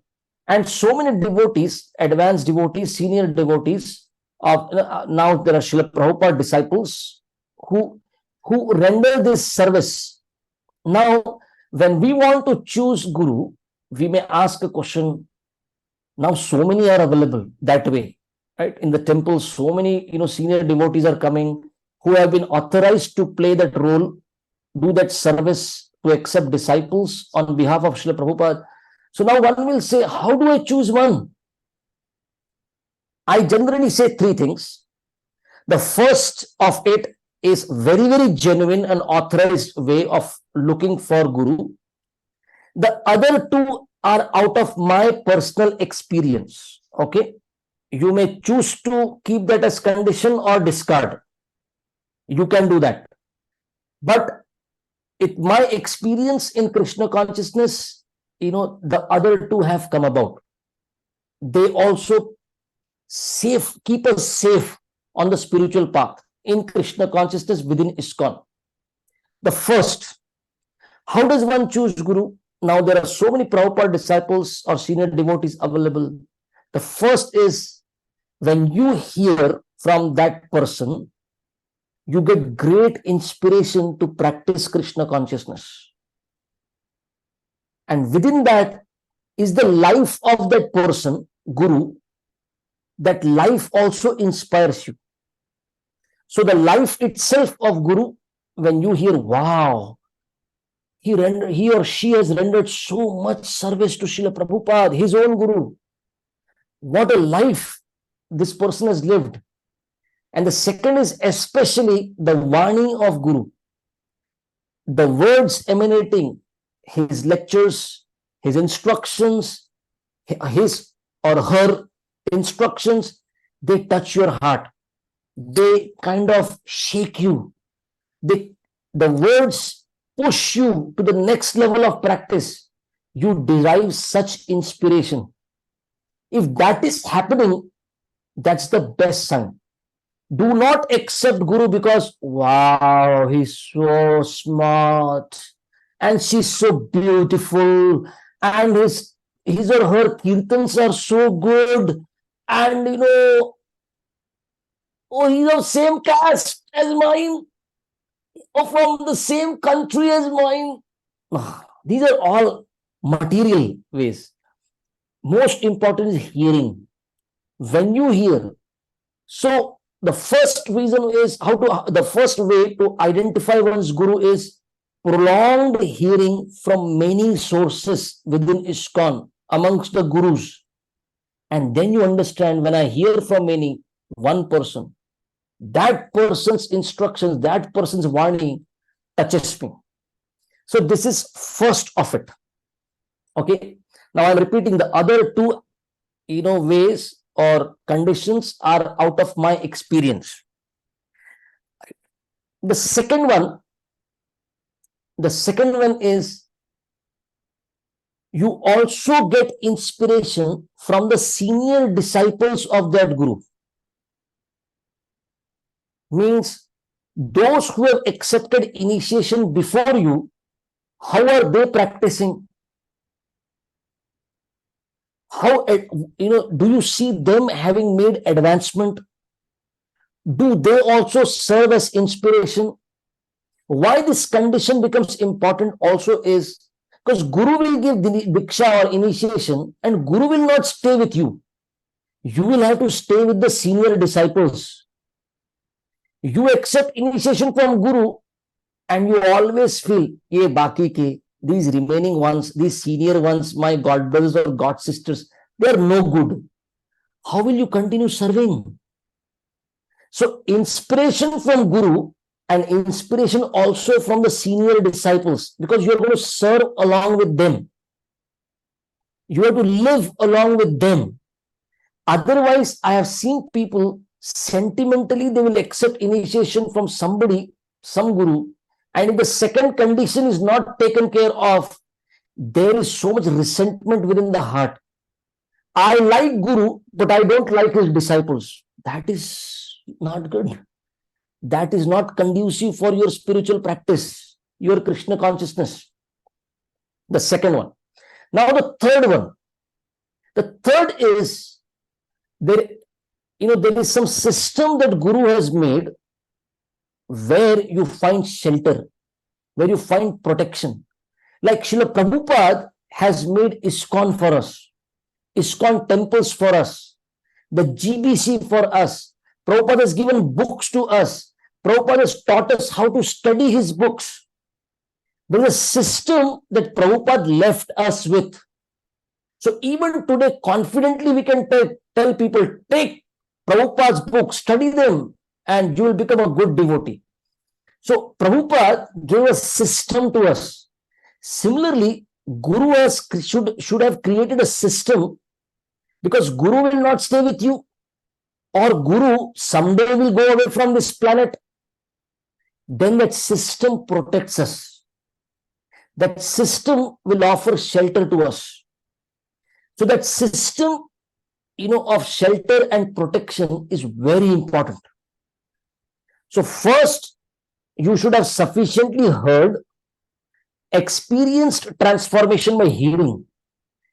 and so many devotees, advanced devotees, senior devotees, now there are Srila Prabhupada disciples who render this service. Now, when we want to choose guru, we may ask a question. Now, so many are available that way, right? In the temple, so many senior devotees are coming who have been authorized to play that role, do that service, to accept disciples on behalf of Srila Prabhupada. So now one will say, how do I choose one? I generally say three things. The first of it is very, very genuine and authorized way of looking for guru. The other two are out of my personal experience. Okay. You may choose to keep that as condition or discard. You can do that. But my experience in Krishna consciousness, the other two have come about. They also keep us safe on the spiritual path in Krishna consciousness within ISKCON. The first, how does one choose guru? Now there are so many Prabhupada disciples or senior devotees available. The first is, when you hear from that person, you get great inspiration to practice Krishna consciousness. And within that is the life of that person, guru. That life also inspires you. So the life itself of guru, when you hear, wow, he or she has rendered so much service to Srila Prabhupada, his own guru. What a life this person has lived. And the second is especially the Vani of Guru. The words emanating, his lectures, his instructions, his or her instructions, they touch your heart. They kind of shake you. The words push you to the next level of practice. You derive such inspiration. If that is happening, that's the best sign. Do not accept guru because, wow, he's so smart and she's so beautiful and his or her kirtans are so good, and oh, he's of same caste as mine or from the same country as mine. These are all material ways. Most important is hearing. When you hear, so the first reason is the first way to identify one's guru is prolonged hearing from many sources within ISKCON amongst the gurus. And then you understand, when I hear from one person, that person's instructions, that person's warning touches me. So this is first of it. Okay. Now I'm repeating the other two, ways or conditions are out of my experience. The second one is, you also get inspiration from the senior disciples of that group. Means those who have accepted initiation before you, how are they practicing? How, do you see them having made advancement? Do they also serve as inspiration? Why this condition becomes important also is because Guru will give Diksha or initiation, and Guru will not stay with you. You will have to stay with the senior disciples. You accept initiation from Guru and you always feel, ye baki ke, these remaining ones, these senior ones, my god brothers or god sisters, they are no good. How will you continue serving? So inspiration from Guru and inspiration also from the senior disciples, because you are going to serve along with them. You have to live along with them. Otherwise, I have seen people sentimentally they will accept initiation from somebody, some guru, and if the second condition is not taken care of, there is so much resentment within the heart. I like guru, but I don't like his disciples. That is not good. That is not conducive for your spiritual practice, your Krishna consciousness. The second one. Now the third one. The third is there, there is some system that Guru has made where you find shelter, where you find protection. Like Srila Prabhupada has made ISKCON for us, ISKCON temples for us, the GBC for us. Prabhupada has given books to us. Prabhupada has taught us how to study his books. There is a system that Prabhupada left us with. So even today, confidently we can tell people, take Prabhupada's books, study them, and you will become a good devotee. So Prabhupada gave a system to us. Similarly, Guru should have created a system, because Guru will not stay with you, or Guru someday will go away from this planet. Then that system protects us. That system will offer shelter to us. So that system, of shelter and protection is very important. So first, you should have sufficiently heard, experienced transformation by hearing.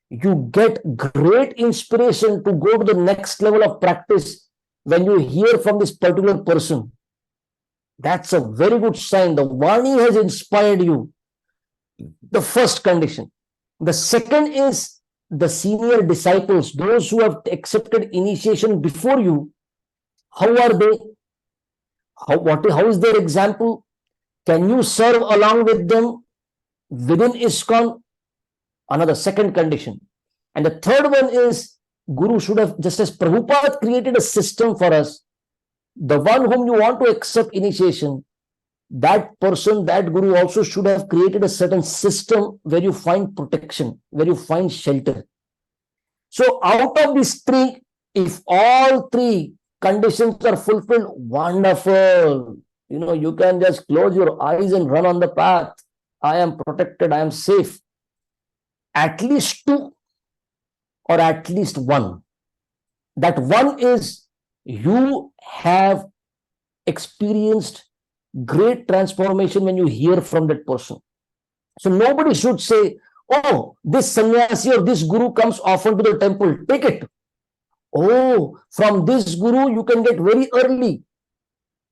You get great inspiration to go to the next level of practice when you hear from this particular person. That's a very good sign. The Vani has inspired you. The first condition. The second is the senior disciples, those who have accepted initiation before you. How are they? How is their example? Can you serve along with them within ISKCON? Another second condition. And the third one is, Guru should have, just as Prabhupada created a system for us, the one whom you want to accept initiation, that person, that Guru also should have created a certain system where you find protection, where you find shelter. So out of these three, if all three conditions are fulfilled, wonderful. You can just close your eyes and run on the path. I am protected, I am safe. At least two, or at least one. That one is, you have experienced great transformation when you hear from that person. So nobody should say, oh, this sannyasi or this guru comes often to the temple, take it. Oh, from this guru you can get very early.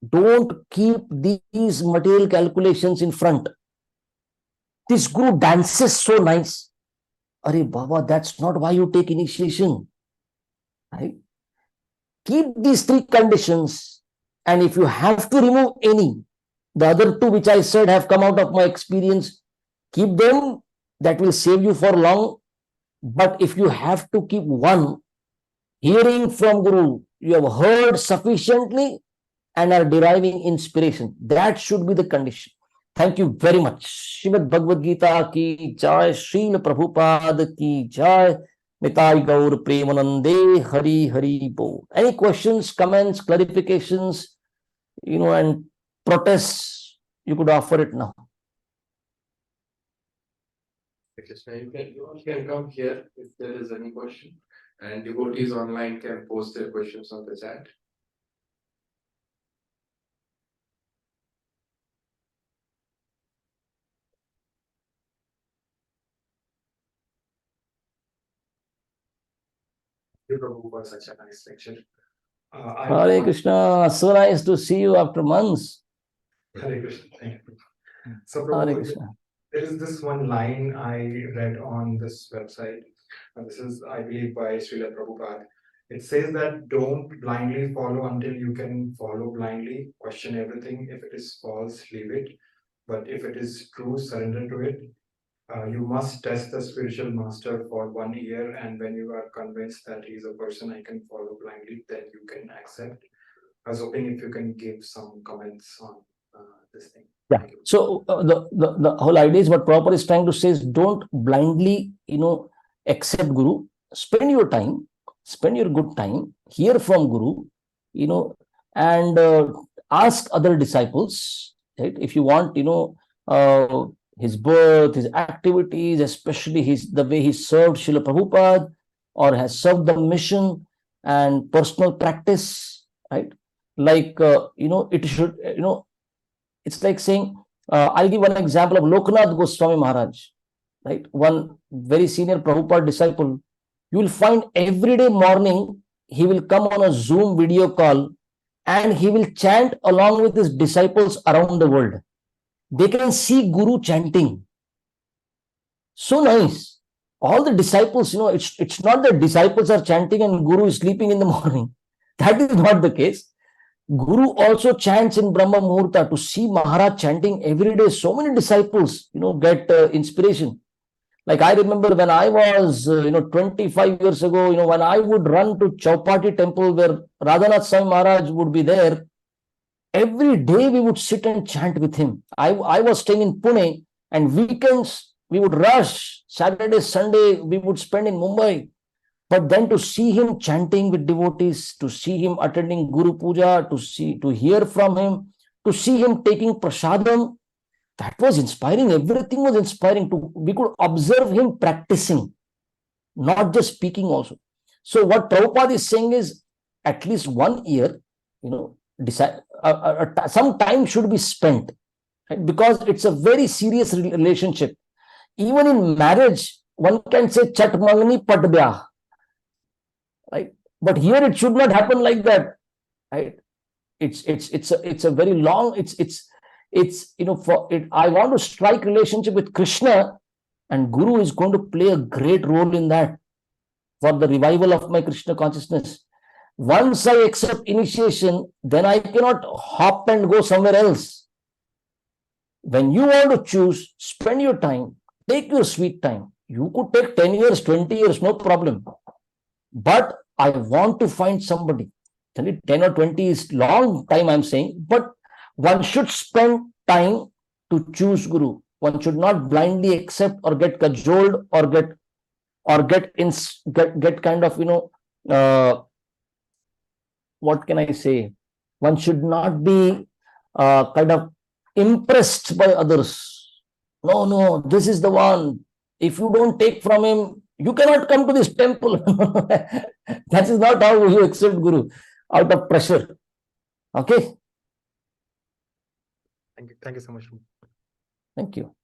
Don't keep these material calculations in front. This guru dances so nice. Arey Baba, that's not why you take initiation. Right? Keep these three conditions, and if you have to remove any, the other two which I said have come out of my experience, keep them. That will save you for long. But if you have to keep one, hearing from Guru, you have heard sufficiently and are deriving inspiration. That should be the condition. Thank you very much. Srimad Bhagavad Gita ki jai, Srila Prabhupada ki jai, Nitai Gaur Premanande, Hari Hari Bo. Any questions, comments, clarifications, and protests, you could offer it now. You can come here if there is any question, and devotees online can post their questions on the chat. Thank you, Prabhu, for such a nice lecture. Hare Krishna, so nice to see you after months. Hare Krishna, thank you. So, Hare Prabhu, Krishna. there is this one line I read on this website, and this is, I believe, by Srila Prabhupada. It says that don't blindly follow until you can follow blindly. Question everything. If it is false, leave it. But if it is true, surrender to it. You must test the spiritual master for 1 year, and when you are convinced that he is a person I can follow blindly, then you can accept. I was hoping if you can give some comments on this thing. Yeah. So the whole idea is what Prabhupada is trying to say is, don't blindly, accept Guru. Spend your time, spend your good time, hear from Guru, and ask other disciples, right? If you want, his birth, his activities, especially the way he served Srila Prabhupada or has served the mission and personal practice, right? Like, it should, it's like saying, I'll give one example of Loknath Goswami Maharaj, right? One very senior Prabhupada disciple. You will find every day morning, he will come on a Zoom video call and he will chant along with his disciples around the world. They can see Guru chanting. So nice. All the disciples, it's not that disciples are chanting and Guru is sleeping in the morning. That is not the case. Guru also chants in Brahma Muhurta. To see Maharaj chanting every day, so many disciples, get inspiration. Like I remember when I was, 25 years ago, when I would run to Chaupati temple where Radhanath Swami Maharaj would be there, every day we would sit and chant with him. I was staying in Pune, and weekends we would rush. Saturday, Sunday, we would spend in Mumbai. But then to see him chanting with devotees, to see him attending Guru Puja, to hear from him, to see him taking prasadam, that was inspiring. Everything was inspiring. We could observe him practicing, not just speaking also. So what Prabhupada is saying is, at least 1 year, some time should be spent, right? Because it's a very serious relationship. Even in marriage, one can say chat mangni pat byah, right? But here it should not happen like that, right? It's a very long, for it, I want to strike relationship with Krishna, and Guru is going to play a great role in that for the revival of my Krishna consciousness. Once I accept initiation, then I cannot hop and go somewhere else. When you want to choose, spend your time, take your sweet time. You could take 10 years, 20 years, no problem. But I want to find somebody. 10 or 20 is long time, I'm saying, but one should spend time to choose Guru. One should not blindly accept or get cajoled or get kind of, what can I say? One should not be kind of impressed by others. No, this is the one. If you don't take from him, you cannot come to this temple. That is not how you accept Guru, out of pressure. Okay? Thank you so much. Thank you.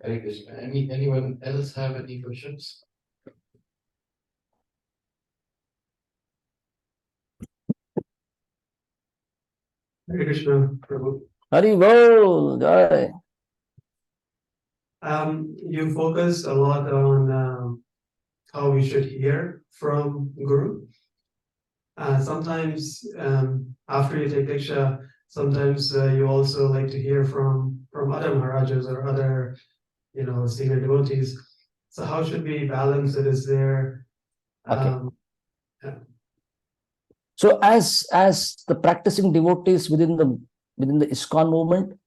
Hare Krishna. Anyone else have any questions? Hare Krishna, Prabhu. Hari Bol, Jai. You focus a lot on how we should hear from Guru. Sometimes after you take Diksha, sometimes you also like to hear from other Maharajas or other, senior devotees. So how should we balance it? Is there? Okay. So as the practicing devotees within the ISKCON movement,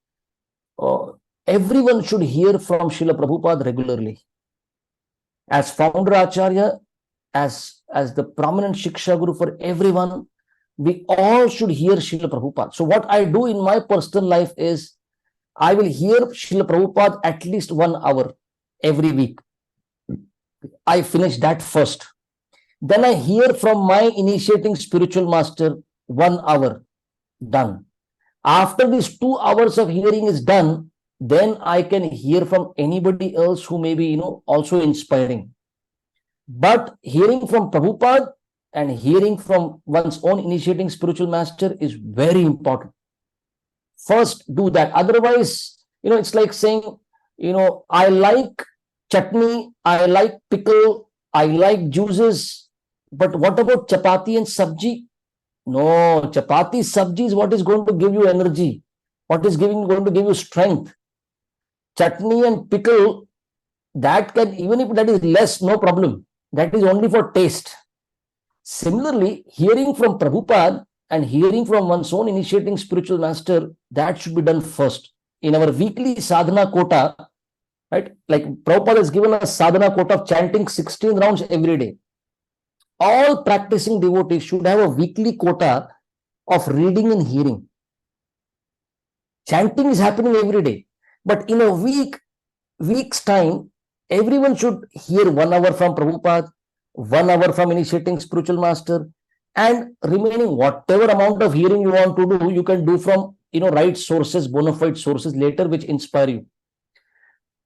everyone should hear from Srila Prabhupada regularly. As founder Acharya, as the prominent Shiksha Guru for everyone, we all should hear Srila Prabhupada. So what I do in my personal life is, I will hear Srila Prabhupada at least 1 hour every week. I finish that first. Then I hear from my initiating spiritual master 1 hour. Done. After these 2 hours of hearing is done, then I can hear from anybody else who may be, also inspiring. But hearing from Prabhupada and hearing from one's own initiating spiritual master is very important. First, do that. Otherwise, it's like saying, I like chutney, I like pickle, I like juices, but what about chapati and sabji? No, chapati, sabji is what is going to give you energy, what is going to give you strength. Chutney and pickle, that can, even if that is less, no problem. That is only for taste. Similarly, hearing from Prabhupada and hearing from one's own initiating spiritual master, that should be done first. In our weekly sadhana quota, right? Like Prabhupada has given us sadhana quota of chanting 16 rounds every day. all practicing devotees should have a weekly quota of reading and hearing. Chanting is happening every day, but in a week's time, everyone should hear 1 hour from Prabhupada, 1 hour from initiating spiritual master, and remaining whatever amount of hearing you want to do, you can do from right sources, bona fide sources later, which inspire you.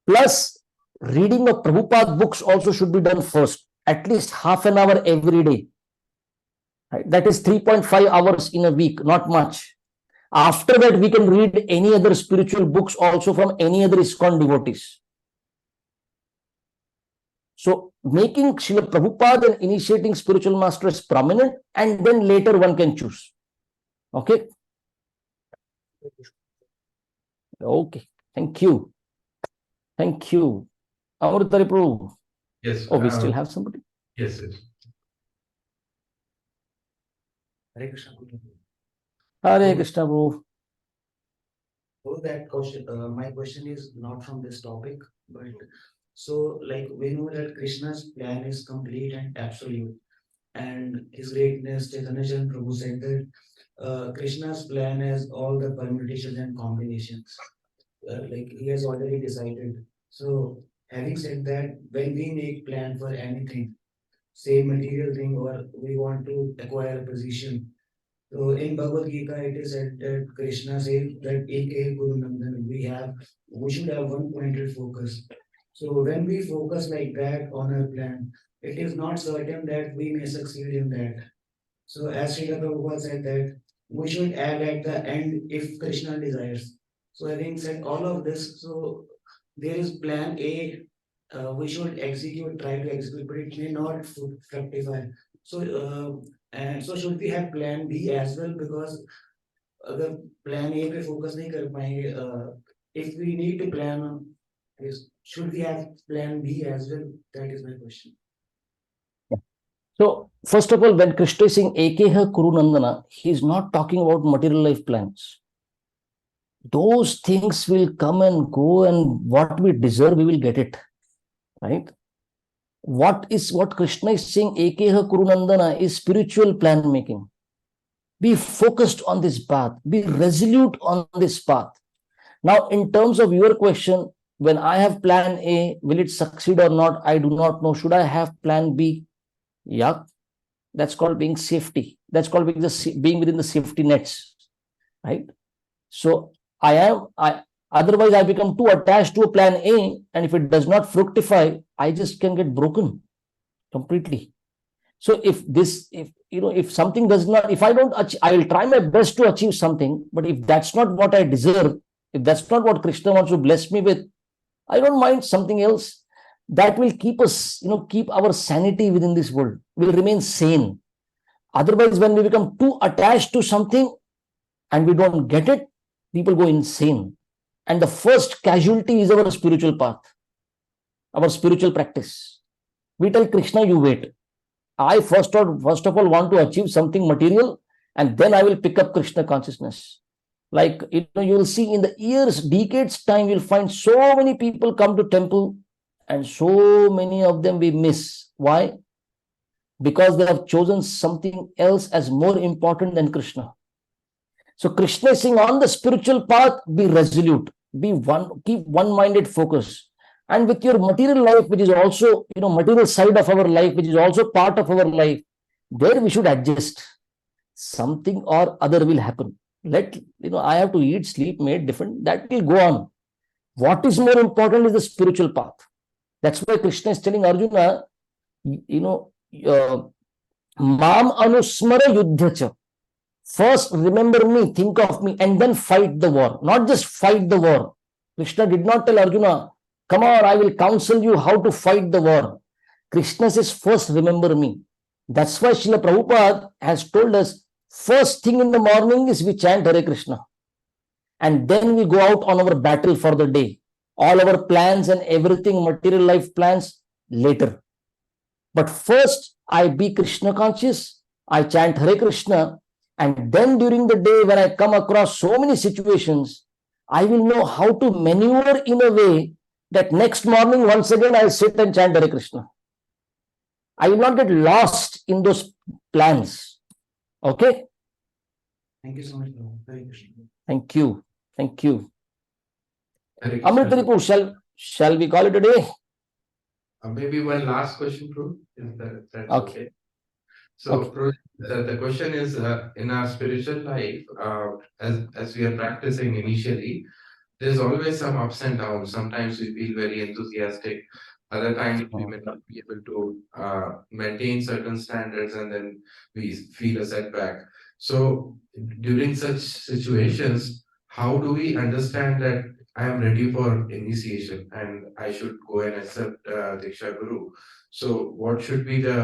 Plus, reading of Prabhupada books also should be done first, at least half an hour every day. Right? That is 3.5 hours in a week, not much. After that, we can read any other spiritual books also from any other ISKCON devotees. So, making Srila Prabhupada and initiating spiritual master is prominent, and then later one can choose. Okay? Okay. Thank you. Thank you. Amritari Prabhu. Yes. Oh, we still have somebody? Yes, yes. Hare Krishna. Hare Krishna Prabhu. So that question, my question is not from this topic, but so like we know that Krishna's plan is complete and absolute, and His greatness, Chaitanya Prabhu said that Krishna's plan has all the permutations and combinations. Like He has already decided. So having said that, when we make plan for anything, say material thing, or we want to acquire a position. So in Bhagavad Gita, it is said that Krishna says that Eke Guru Nandan, we should have one pointed focus. So when we focus like that on our plan, it is not certain that we may succeed in that. So as Srila Prabhupada said that we should add at the end if Krishna desires. So having said all of this, so there is plan A, we should try to execute, but it may not fructify. So and so should we have plan B as well, because अगर plan A पे focus नहीं कर पाएंगे, if we need to plan, should we have plan B as well? That is my question. So, first of all, when Krishna is saying Ekeha Kuru Nandana, he is not talking about material life plans. Those things will come and go, and what we deserve, we will get it. Right? What Krishna is saying, Ekeha Kuru Nandana, is spiritual plan making. Be focused on this path. Be resolute on this path. Now, in terms of your question, when I have plan A, will it succeed or not? I do not know. Should I have plan B? Yeah, that's called being safety. That's called being within the safety nets, right? So otherwise I become too attached to a plan A, and if it does not fructify, I just can get broken completely. So if something does not, if I don't achieve, I will try my best to achieve something, but if that's not what I deserve, if that's not what Krishna wants to bless me with, I don't mind something else. That will keep us, keep our sanity within this world. We'll remain sane. Otherwise, when we become too attached to something and we don't get it, people go insane. And the first casualty is our spiritual path, our spiritual practice. We tell Krishna, you wait. I first of all want to achieve something material, and then I will pick up Krishna consciousness. Like, you will see in the years, decades time, you'll find so many people come to temple, and so many of them we miss. Why? Because they have chosen something else as more important than Krishna. So Krishna is saying, on the spiritual path, be resolute, keep one-minded focus. And with your material life, which is also, material side of our life, which is also part of our life, there we should adjust. Something or other will happen. I have to eat, sleep, made different. That will go on. What is more important is the spiritual path. That's why Krishna is telling Arjuna, Mam anusmara yuddhacha. First, remember me, think of me, and then fight the war. Not just fight the war. Krishna did not tell Arjuna, come on, I will counsel you how to fight the war. Krishna says, first remember me. That's why Srila Prabhupada has told us, first thing in the morning is we chant Hare Krishna. And then we go out on our battle for the day. All our plans and everything, material life plans, later. But first, I be Krishna conscious, I chant Hare Krishna, and then during the day when I come across so many situations, I will know how to maneuver in a way that next morning, once again, I'll sit and chant Hare Krishna. I will not get lost in those plans. Okay. Thank you so much, Prabhu. Hare Krishna. Thank you. Thank you. Hare Krishna. Amrit, shall we call it a day? Maybe one last question, Prabhu. That's Okay. okay. So, Okay. Prabhu, the question is, in our spiritual life, as we are practicing initially, there's always some ups and downs. Sometimes we feel very enthusiastic. Other times we may not be able to maintain certain standards, and then we feel a setback. So during such situations, how do we understand that I am ready for initiation and I should go and accept Diksha Guru? So what should be the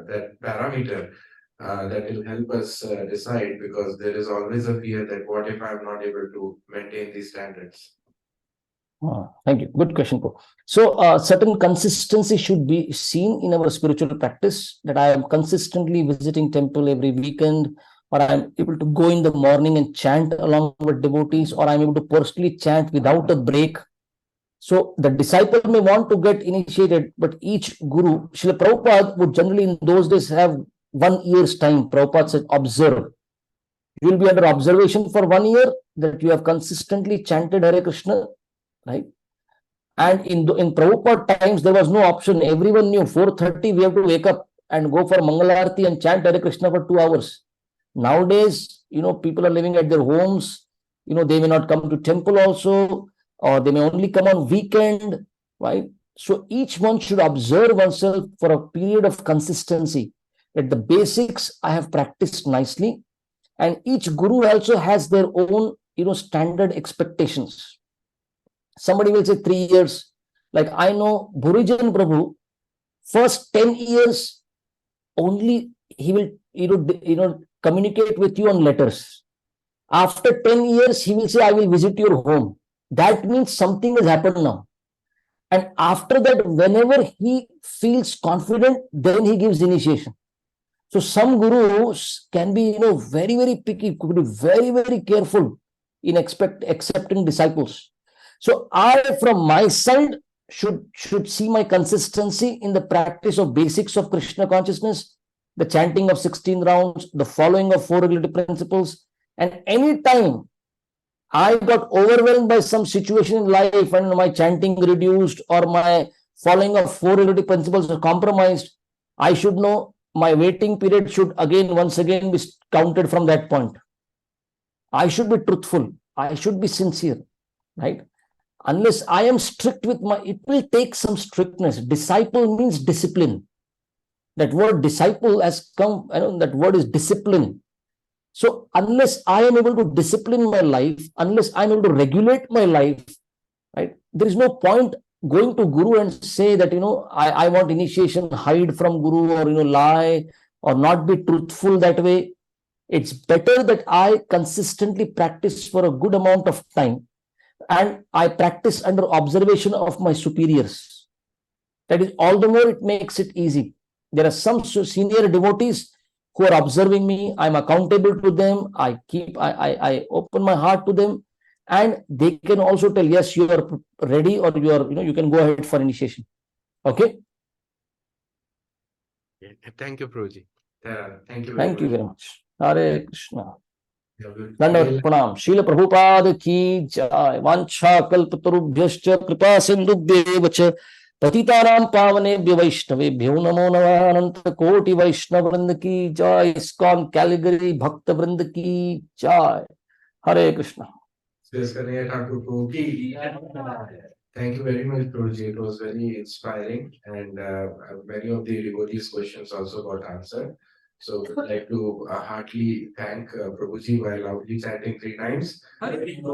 that parameter that will help us decide, because there is always a fear that what if I'm not able to maintain these standards? Thank you. Good question, Paul. So, certain consistency should be seen in our spiritual practice, that I am consistently visiting temple every weekend, or I am able to go in the morning and chant along with devotees, or I am able to personally chant without a break. So, the disciple may want to get initiated, but each guru, Srila Prabhupada would generally in those days have 1 year's time. Prabhupada said, observe. You will be under observation for 1 year that you have consistently chanted Hare Krishna, right? And in Prabhupada times, there was no option. Everyone knew 4:30 we have to wake up and go for Mangalarti and chant Hare Krishna for 2 hours. Nowadays, people are living at their homes. They may not come to temple also, or they may only come on weekend, right? So each one should observe oneself for a period of consistency. At the basics, I have practiced nicely, and each guru also has their own, standard expectations. Somebody will say 3 years. Like I know Bhurijan Prabhu, first 10 years only he will, communicate with you on letters. After 10 years, he will say, I will visit your home. That means something has happened now. And after that, whenever he feels confident, then he gives initiation. So some gurus can be, very, very picky, could be very, very careful in accepting disciples. So I, from my side, should see my consistency in the practice of basics of Krishna consciousness, the chanting of 16 rounds, the following of 4 regulative principles. And any time I got overwhelmed by some situation in life and my chanting reduced or my following of 4 regulative principles are compromised, I should know my waiting period should once again be counted from that point. I should be truthful. I should be sincere, right? Unless I am strict with it will take some strictness. Disciple means discipline. That word disciple has come, that word is discipline. So unless I am able to discipline my life, unless I'm able to regulate my life, right, there is no point going to Guru and say that, I want initiation, hide from Guru, or, lie or not be truthful that way. It's better that I consistently practice for a good amount of time, and I practice under observation of my superiors. That is, all the more it makes it easy. There are some senior devotees who are observing me. I'm accountable to them. I open my heart to them, and they can also tell, yes, you are ready, or you can go ahead for initiation. Okay. Thank you, Prabhuji. Thank you. Thank you very much. Hare Krishna. Good. दंडवत प्रणाम. शील प्रभुपाद की जय. वांछा कल्पतरुभ्यश्च कृपा सिंधुभ्येव च पतितानां पावनेभ्यो वैष्णवेभ्यो नमो नमः. अनंत कोटि वैष्णव वृंद की जय. इस्कॉन कैलगरी भक्त वृंद की जय. हरे Krishna. Thank you very much, Prabhuji. It was very inspiring, and many of the devotees' questions also got answered. So I'd like to heartily thank Prabhuji by loudly chanting 3 times. Hare Krishna.